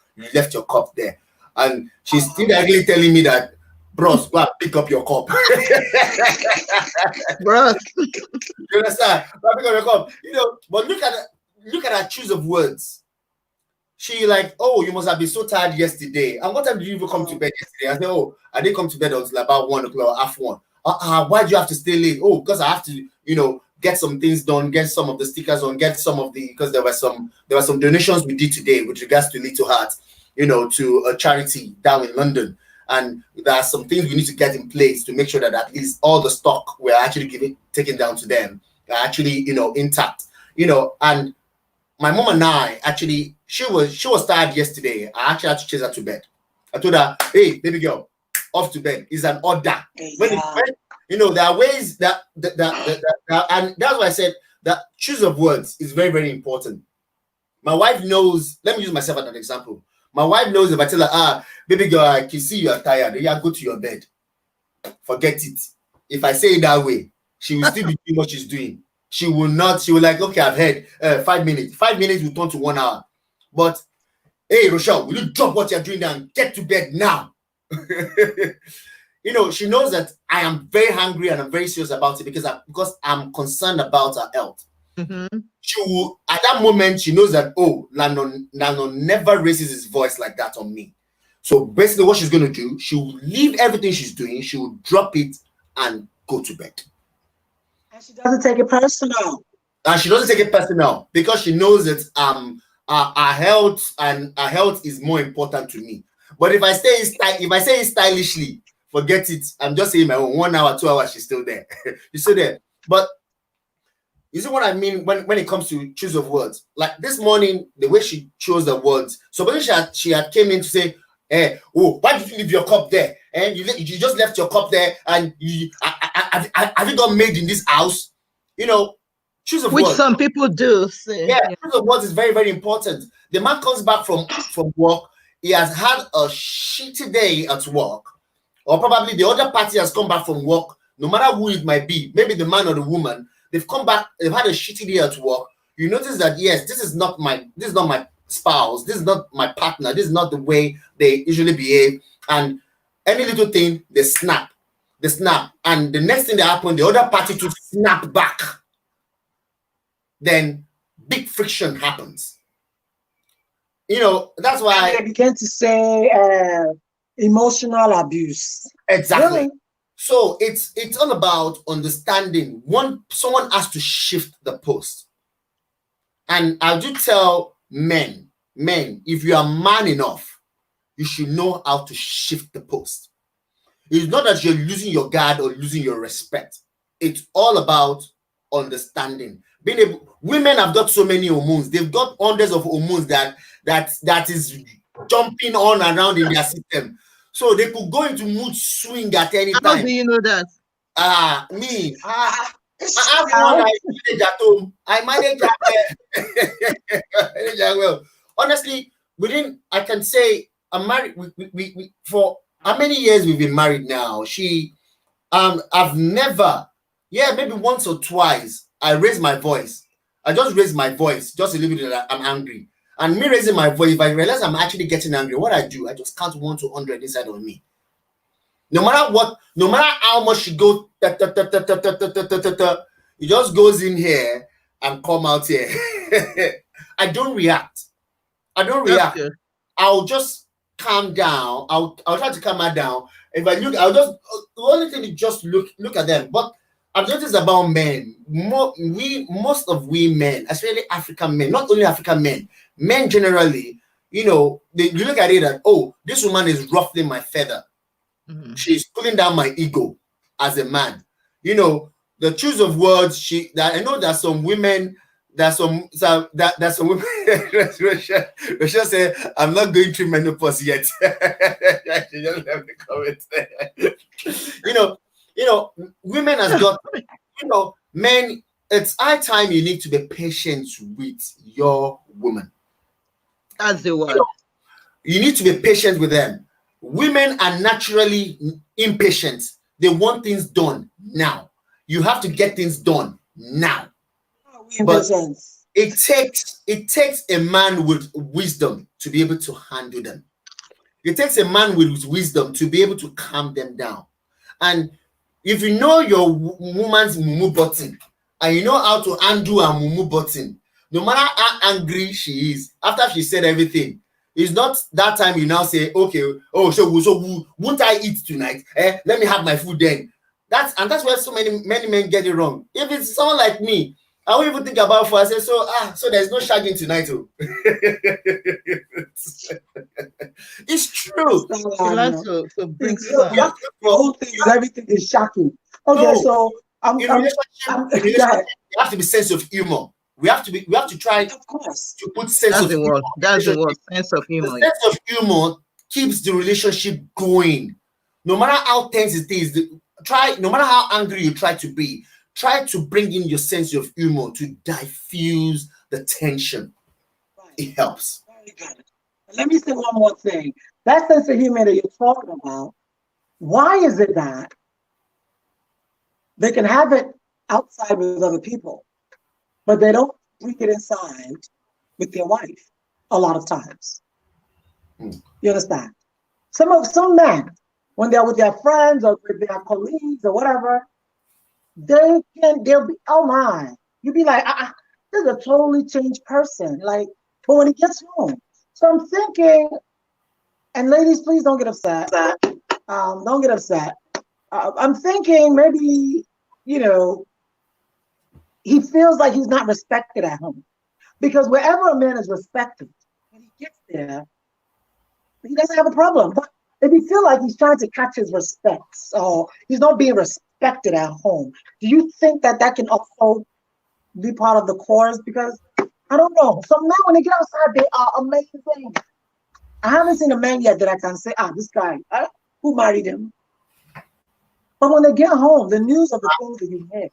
cup there. And she's still actually telling me that, bros, go and pick up your cup. Bros. You understand? Go and pick up your cup. But look at her choice of words. She like, oh, you must have been so tired yesterday. And what time did you even come to bed yesterday? I said, oh, I didn't come to bed until about 1 o'clock, half 1. Why do you have to stay late? Oh, because I have to, get some things done, get some of the stickers on, get some of the, because there were some donations we did today with regards to Little Heart, to a charity down in London. And there are some things we need to get in place to make sure that at least all the stock we're actually taken down to them are actually, intact. And my mom and I actually, she was tired yesterday. I actually had to chase her to bed. I told her, hey, baby girl, off to bed is an order. When there are ways that and that's why I said that choice of words is very, very important. My wife knows, let me use myself as an example. My wife knows if I tell her, baby girl, I can see you are tired, yeah, go to your bed. Forget it. If I say it that way, she will still be doing what she's doing. She will like, okay, I've heard 5 minutes. 5 minutes will turn to 1 hour. But hey, Rochelle, will you drop what you're doing now and get to bed now? She knows that I am very hungry and I'm very serious about it because I'm concerned about her health. Mm-hmm. She will, at that moment, she knows that, oh, Landon never raises his voice like that on me. So basically what she's going to do, she will leave everything she's doing, she will drop it and go to bed. And she doesn't take it personal. And she doesn't take it personal because she knows that her health is more important to me. But if I say it stylishly, forget it. I'm just saying my own 1 hour, 2 hours, she's still there. She's still there. But you see what I mean when it comes to choose of words? Like this morning, the way she chose the words. Suppose she had came in to say, oh, why did you leave your cup there? And you just left your cup there, and have you got made in this house? You know, choose of Which words. some people do. Say, Yeah, choose of words is very, very important. The man comes back from work. He has had a shitty day at work, or probably the other party has come back from work. No matter who it might be, maybe the man or the woman, they've come back. They've had a shitty day at work. You notice that yes, this is not my spouse. This is not my partner. This is not the way they usually behave. And any little thing, they snap. And the next thing that happens, the other party to snap back. Then big friction happens. You know, that's why they begin to say emotional abuse. Exactly. Really? So it's all about understanding. Someone has to shift the post. And I do tell men, if you are man enough, you should know how to shift the post. It's not that you're losing your guard or losing your respect. It's all about understanding. Women have got so many hormones. They've got hundreds of hormones that is jumping on around in their system. So they could go into mood swing at any time. How do you know that? I have one I manage at home. I manage well. Honestly, I can say I'm married. We for how many years we've been married now? I've never, maybe once or twice, I raised my voice. I just raised my voice, just a little bit that I'm angry. And me raising my voice, if I realize I'm actually getting angry, what I do, I just count 1 to 100 inside of me. No matter how much she goes, it just goes in here and come out here. I don't react. Okay. I'll just calm down. I'll try to calm her down. If I look, the only thing is just look at them. But I've noticed about men, most of we men, especially African men, not only African men generally, you know, you look at it that, oh, this woman is ruffling my feather. Mm-hmm. She's pulling down my ego as a man. You know, the choice of words, I know that some women, there's some women, Rachel said, I'm not going through menopause yet. She just left the comment there. You know, women has got, men, it's high time you need to be patient with your woman. That's the word. You need to be patient with them. Women are naturally impatient. They want things done now. You have to get things done now. But it takes a man with wisdom to be able to handle them. It takes a man with wisdom to be able to calm them down. And if you know your woman's mumu button and you know how to undo her mumu button, no matter how angry she is, after she said everything, it's not that time you now say, okay, so won't I eat tonight? Let me have my food then. That's where so many men get it wrong. If it's someone like me, I won't even think about it. I say, so there's no shagging tonight. Oh. It's true. To bring some. Everything is shocking. Okay, so in relationship, you have to be sense of humor. We have to try, of course, to put sense of humor. That's the word, sense of humor. The sense of humor keeps the relationship going. No matter how tense it is, no matter how angry you try to be, try to bring in your sense of humor to diffuse the tension. Right. It helps. Very good. Let me say one more thing. That sense of humor that you're talking about, why is it that they can have it outside with other people, but they don't bring it inside with their wife a lot of times? You understand? Some men, when they're with their friends or with their colleagues or whatever, they'll be, oh my, you'd be like, this is a totally changed person. Like, but when he gets home, so I'm thinking, and ladies, please don't get upset. Don't get upset. I'm thinking maybe, he feels like he's not respected at home, because wherever a man is respected, when he gets there, he doesn't have a problem. But if you feel like he's trying to catch his respect, so he's not being respected at home, do you think that that can also be part of the chorus? Because I don't know. Some men, when they get outside, they are amazing. I haven't seen a man yet that I can say, this guy, who married him? But when they get home, the news of the things that you hear,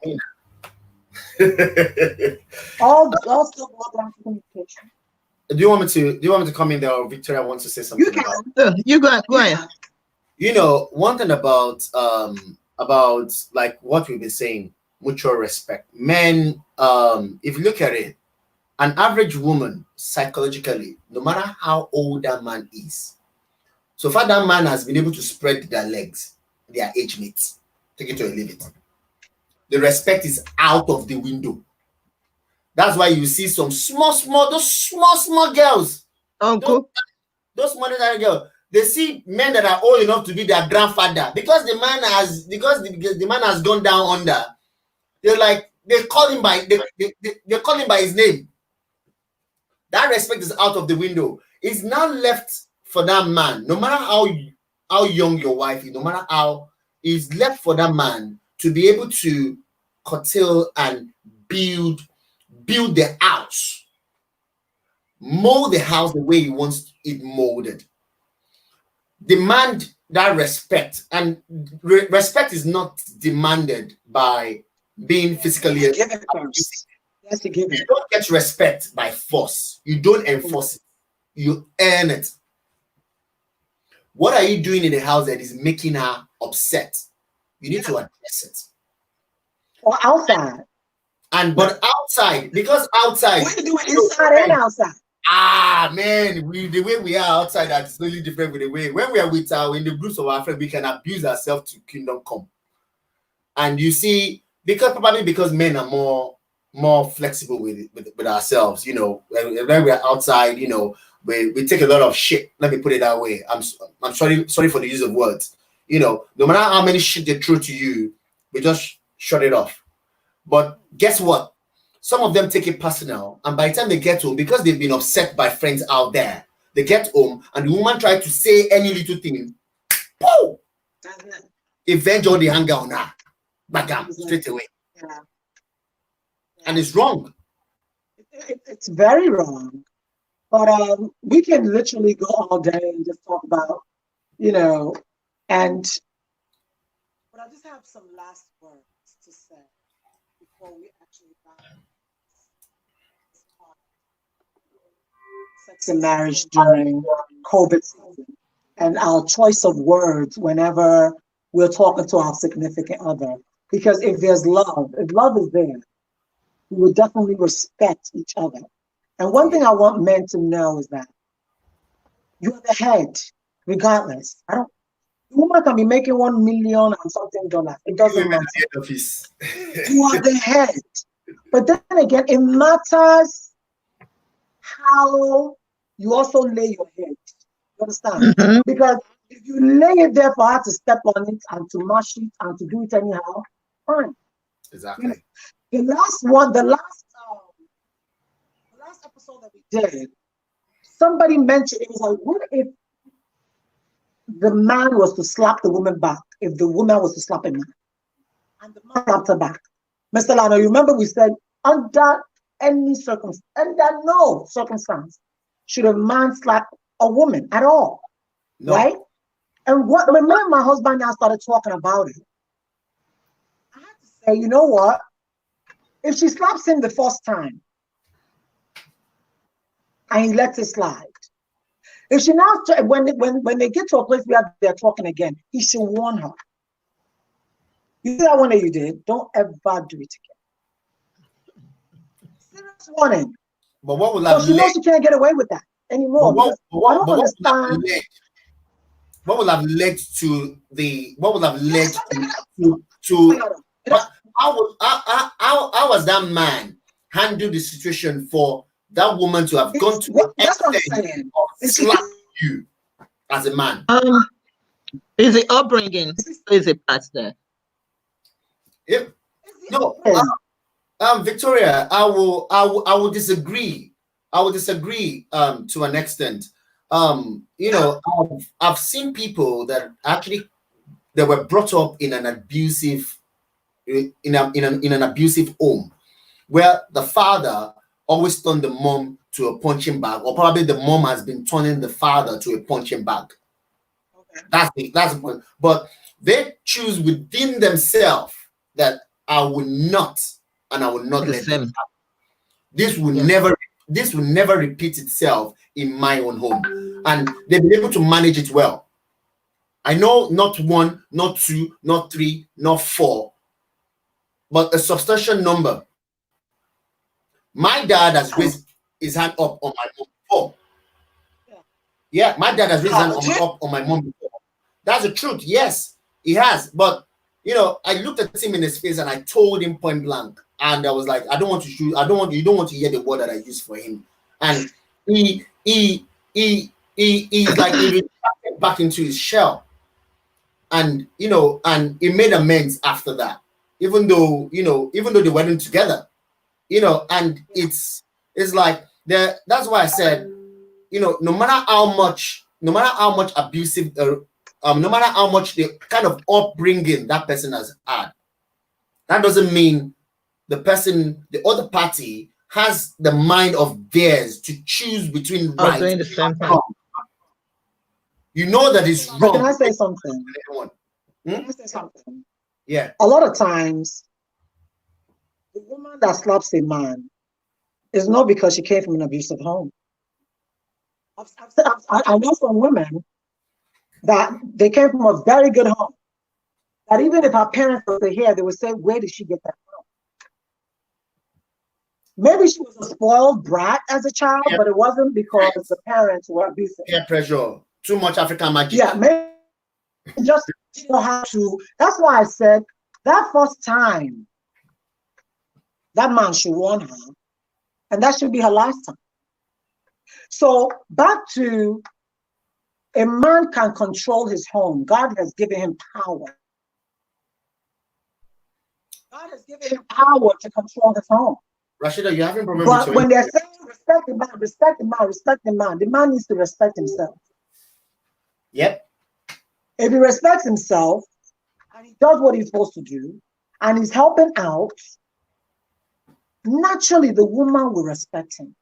all still go down to communication. Do you want me to come in there, or Victoria wants to say something? You can. You go ahead. You know, one thing about like what we've been saying, mutual respect. Men, if you look at it, an average woman psychologically, no matter how old that man is, so far that man has been able to spread their legs, their age mates, take it or leave it. The respect is out of the window. That's why you see some small girls. Uncle. Those small girls, they see men that are old enough to be their grandfather because the man has gone down under. They call him by his name. That respect is out of the window. It's now left for that man, no matter how young your wife is, no matter how, it's left for that man to be able to curtail and build the house, mold the house the way he wants it molded. Demand that respect, and respect is not demanded by being physically. That's the given. You don't get respect by force. You don't enforce it. You earn it. What are you doing in the house that is making her upset? You need to address it. Or outside. But outside, because outside. What are you doing inside and outside? Man, the way we are outside, that's totally different with the way when we are in the groups of our friends, we can abuse ourselves to kingdom come. And you see, because men are more flexible with ourselves, you know, when we are outside, you know, we take a lot of shit. Let me put it that way. I'm sorry for the use of words. You know, no matter how many shit they throw to you, we just shut it off. But guess what? Some of them take it personal, and by the time they get home, because they've been upset by friends out there, they get home and the woman tried to say any little thing, boom, avenge all the anger on her, bam, straight away. Yeah. And it's wrong. It's very wrong. But we can literally go all day and just talk about, you know, but I just have some last words to say before we actually sex and marriage during COVID season, and our choice of words whenever we're talking to our significant other. Because if love is there, we will definitely respect each other. And one thing I want men to know is that you're the head, regardless. The woman can be making $1 million and something dollars. It doesn't matter. You are the head. But then again, it matters how you also lay your head. You understand? Mm-hmm. Because if you lay it there for her to step on it and to mash it and to do it anyhow, fine. Exactly. The last episode that we did, somebody mentioned, it was like, what if the man was to slap the woman back, if the woman was to slap him, and the man slapped her back? Mr. Lano, you remember we said, under no circumstance should a man slap a woman at all, no. Right? And when me and my husband now started talking about it, I had to say, you know what? If she slaps him the first time and he lets it slide, if she now, when they get to a place where they're talking again, he should warn her. You see that one that you did? Don't ever do it again. Serious warning. But what will have she knows she can't get away with that anymore. What will have led to how was that man handle the situation for that woman to have gone to the extent of slapping you as a man? Is it upbringing? Is it past there? Yep. No, Victoria, I will disagree. I will disagree to an extent. you know, I've seen people that actually they were brought up in an abusive in an abusive home, where the father always turned the mom to a punching bag, or probably the mom has been turning the father to a punching bag. Okay. That's the point. But they choose within themselves that I will not, and I will not let this happen. This will never repeat itself in my own home. And they've been able to manage it well. I know not one, not two, not three, not four, but a substantial number. My dad has raised his hand up on my mom before. Yeah, my dad has raised his hand up on my mom before. That's the truth. Yes, he has. But you know, I looked at him in his face and I told him point blank. And I was like, I don't want to shoot. You don't want to hear the word that I used for him. And he's like he retracted back into his shell. And you know, and he made amends after that, even though they weren't together, you know. And it's like that's why I said, you know, no matter how much abusive, no matter how much the kind of upbringing that person has had, that doesn't mean the other party has the mind of theirs to choose between right and wrong. You know that it's wrong. Can I say something? Can I say something? Yeah. A lot of times, the woman that slaps a man is not because she came from an abusive home. I know some women that they came from a very good home. That even if her parents were here, they would say, "Where did she get that from?" Maybe she was a spoiled brat as a child, but it wasn't because the parents were abusive. Peer pressure, too much African magic. Yeah, maybe just know how to. That's why I said that first time that man should warn her, and that should be her last time. So back to a man can control his home. God has given him power. God has given him power to control his home. Rashida, you haven't remembered. But when they're saying respect the man, respect the man, respect the man, the man needs to respect himself. Yep. If he respects himself and he does what he's supposed to do and he's helping out, naturally the woman will respect him.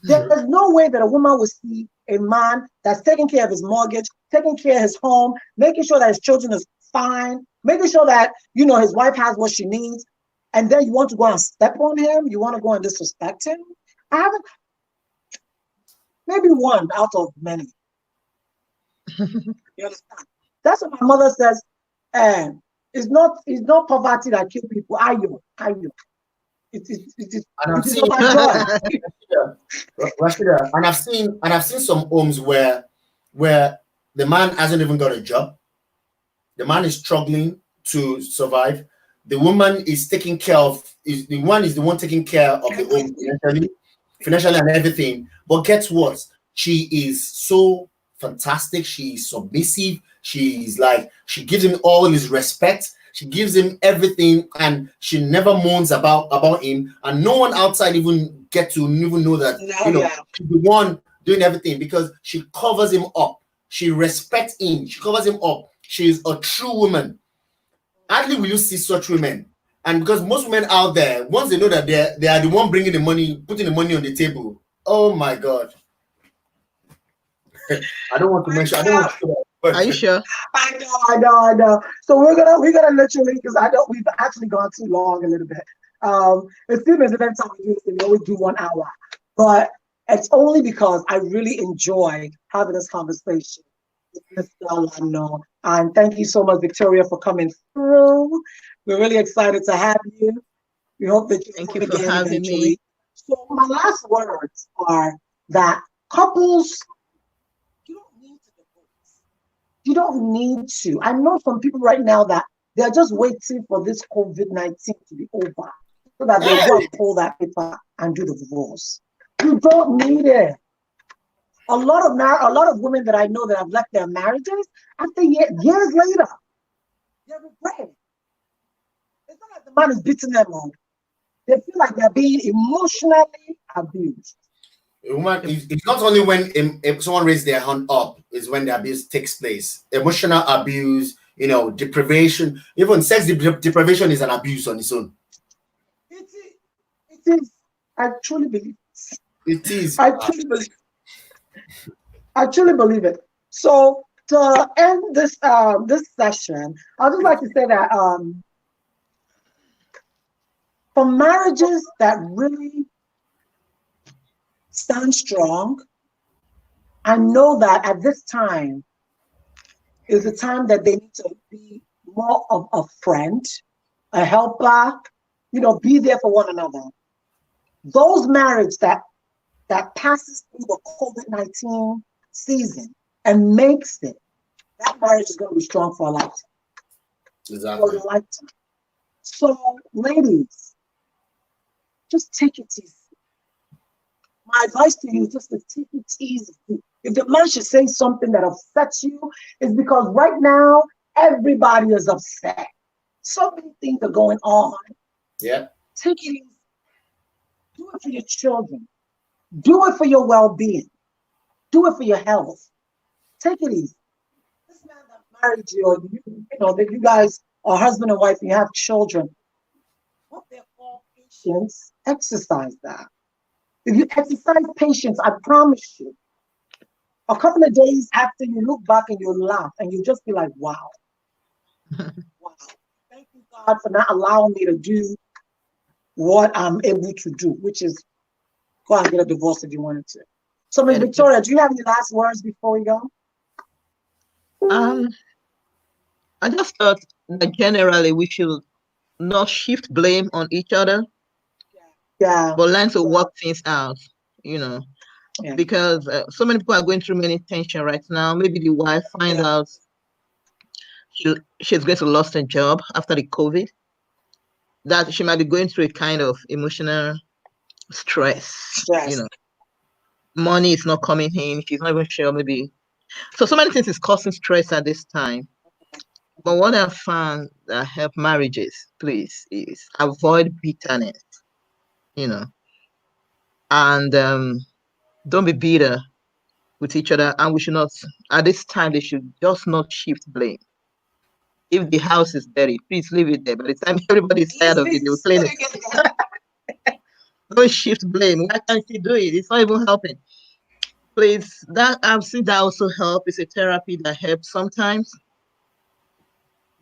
There's no way that a woman will see a man that's taking care of his mortgage, taking care of his home, making sure that his children is fine, making sure that, you know, his wife has what she needs, and then you want to go and step on him, you want to go and disrespect him. I haven't, maybe one out of many. You understand? That's what my mother says. It's not poverty that kills people. It is about joy. Rashida, and I've seen some homes where the man hasn't even got a job. The man is struggling to survive. The woman is taking care of the one taking care of the home financially and everything. But guess what? She is so fantastic. She's submissive. She's like, she gives him all his respect. She gives him everything, and she never moans about him. And no one outside even get to even know that she's the one doing everything, because she covers him up. She respects him. She covers him up. She's a true woman. Hardly will you see such women. And because most women out there, once they know that they are the one bringing the money, putting the money on the table, oh my God. I don't want to mention. I don't want to. Are you sure? I know. So we're gonna literally, because I know we've actually gone too long a little bit. It seems as if every time we do this, we always do 1 hour, but it's only because I really enjoy having this conversation with Mr. Lano. And thank you so much, Victoria, for coming through. We're really excited to have you. We hope that you thank you for having me. So my last words are that couples, you don't need to. I know some people right now that they're just waiting for this COVID-19 to be over so that they will pull that paper and do the divorce. You don't need it. A lot of women that I know that have left their marriages after years later, they're regretting. It's not like the man is beating them on. They feel like they're being emotionally abused. A woman, it's not only when if someone raises their hand up, is when the abuse takes place. Emotional abuse, deprivation, even sex deprivation is an abuse on its own. It is. I truly believe it. It is. I truly believe it. So to end this session, I'd just like to say that for marriages that really stand strong, I know that at this time is the time that they need to be more of a friend, a helper, be there for one another. Those marriages that passes through the COVID-19 season and makes it, that marriage is going to be strong for a lifetime. Exactly. For a lifetime. So, ladies, just take it easy. My advice to you is just to take it easy. If the man should say something that upsets you, it's because right now everybody is upset. So many things are going on. Yeah. Take it easy. Do it for your children. Do it for your well-being. Do it for your health. Take it easy. This man that married you, or that you guys are husband and wife, and you have children. What they're called patience, exercise that. If you exercise patience, I promise you, a couple of days after, you look back and you laugh and you just be like, wow. Wow. Thank you, God, for not allowing me to do what I'm able to do, which is go and get a divorce if you wanted to. So, Ms. Victoria, do you have any last words before we go? I just thought that generally we should not shift blame on each other. Yeah. But learn to work things out, because so many people are going through many tension right now. Maybe the wife finds out she's going to lose her job after the COVID, that she might be going through a kind of emotional stress. Money is not coming in. She's not even sure, maybe. So many things is causing stress at this time. But what I found that help marriages, please, is avoid bitterness, and don't be bitter with each other. And we should not, at this time, they should just not shift blame. If the house is dirty, please leave it there. By the time everybody's tired of it, they'll clean it. Don't shift blame. Why can't you do it? It's not even helping. Please, that I've seen that also help. It's a therapy that helps sometimes.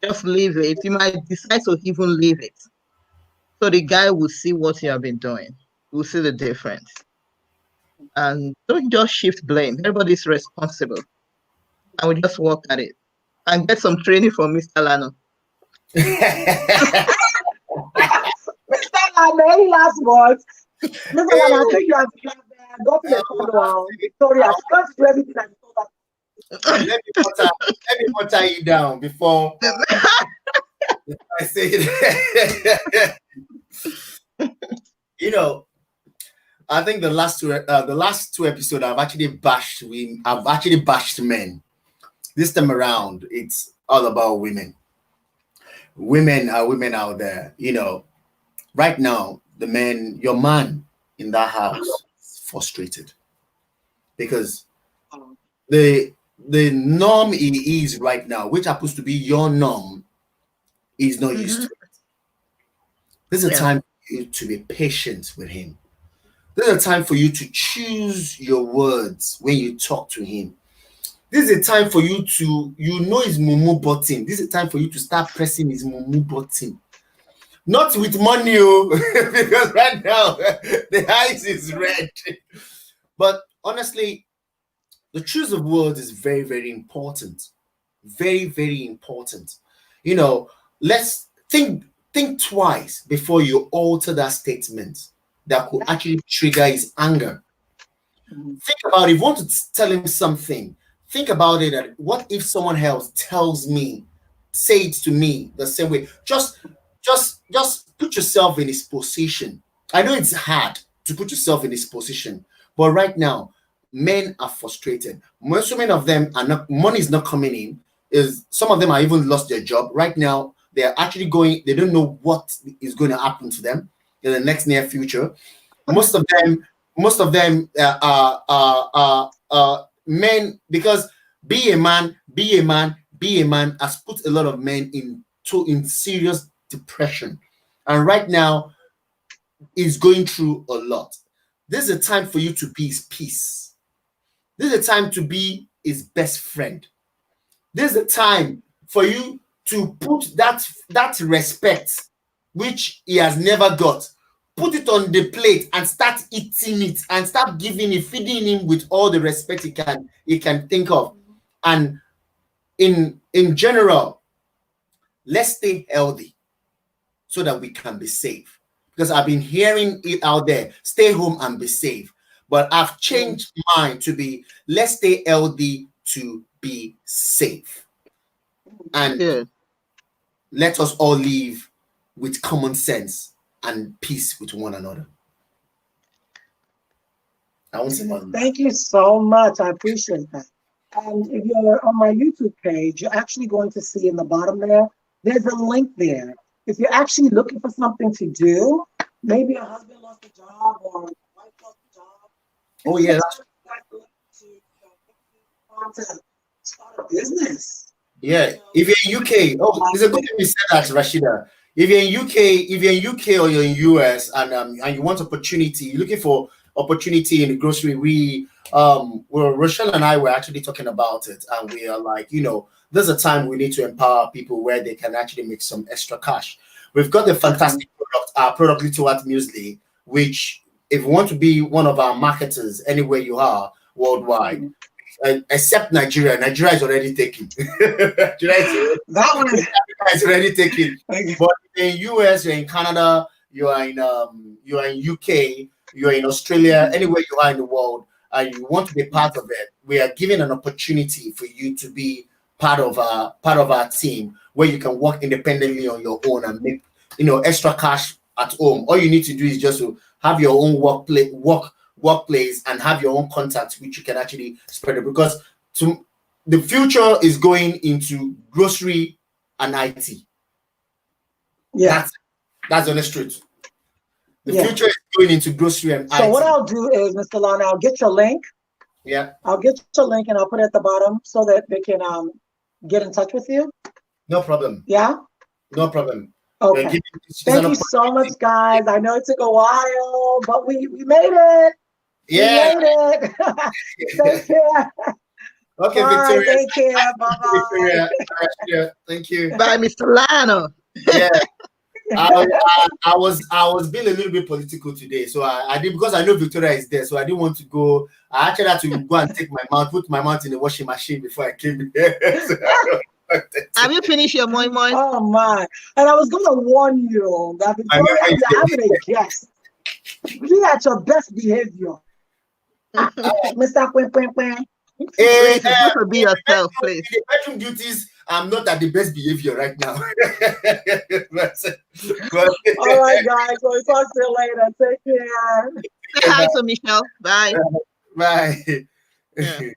Just leave it. You might decide to even leave it. So the guy will see what you have been doing. We'll see the difference. And don't just shift blame. Everybody's responsible. And we just work at it. And get some training from Mr. Lano. Mr. Lano, any last words? Mr. Lano, I think you have got to the point where Victoria, she wants to do everything I told her. Let me butter you down before I say it. I think the last two episodes I've actually bashed men. This time around, it's all about women. Women are women out there. Right now, your man in that house is frustrated because the norm he is right now, which happens to be your norm, is not used to it. This is a time for you to be patient with him. This is a time for you to choose your words when you talk to him. This is a time for you to, his mumu button. This is a time for you to start pressing his mumu button. Not with money, because right now the eyes is red. But honestly, the choice of words is very, very important. Very, very important. Let's think twice before you alter that statement that could actually trigger his anger. Think about it. If you want to tell him something, think about it. That what if someone else say it to me the same way? Just put yourself in his position. I know it's hard to put yourself in his position, but right now, men are frustrated. So many of them are not. Money is not coming in. Some of them are even lost their job right now. They are actually going. They don't know what is going to happen to them in the next near future. Most of them most of them are men, because be a man has put a lot of men in serious depression, and right now is going through a lot. This is a time for you to be his peace. This is a time to be his best friend. This is a time for you to put that respect which he has never got, put it on the plate and start eating it, and start feeding him with all the respect he can think of. And in general, let's stay healthy so that we can be safe. Because I've been hearing it out there, stay home and be safe. But I've changed mine to be, let's stay healthy to be safe. And let us all live with common sense and peace with one another. I won't say more than that. Thank you so much. I appreciate that. And if you're on my YouTube page, you're actually going to see in the bottom there's a link there. If you're actually looking for something to do, maybe a husband lost a job or a wife lost a job. Oh, yeah. To start a business. Yeah. If you're in UK, it's a good thing you said that, Rashida. If you're in UK or you're in US and you want opportunity, you're looking for opportunity in the grocery, well, Rochelle and I were actually talking about it, and we are like, there's a time we need to empower people where they can actually make some extra cash. We've got the fantastic product, our product Little Art Muesli, which if you want to be one of our marketers anywhere you are worldwide, except Nigeria is already taken. That one is already taken. But in US, you're in Canada, you are in UK, you're in Australia, anywhere you are in the world, and you want to be part of it, we are giving an opportunity for you to be part of our team, where you can work independently on your own and make extra cash at home. All you need to do is just to have your own workplace and have your own contacts, which you can actually spread it, because the future is going into grocery and IT. Yeah, that's the honest truth. The future is going into grocery and IT. So what I'll do is, Mr. Lana, I'll get your link. Yeah. I'll get your link and I'll put it at the bottom so that they can get in touch with you. No problem. Yeah? No problem. Okay. Thank you so much, guys. I know it took a while, but we made it. Yeah. We made it. Take care. Okay, bye, Victoria. Take care. Bye-bye. Victoria. Yeah, thank you. Bye, Mr. Lano. Yeah. I was being a little bit political today, so I did, because I know Victoria is there, so I didn't want to go. I actually had to go and put my mouth in the washing machine before I came here. Have you finished your moi moi? Oh my! And I was going to warn you that Victoria is having a guest. Be at your best behavior, Mr. Quinn. Hey, to be yourself, please. The bedroom duties, I'm not at the best behavior right now. All right, guys. We'll talk to you later. Take care. Say hi to Michelle. Bye. Bye. Yeah.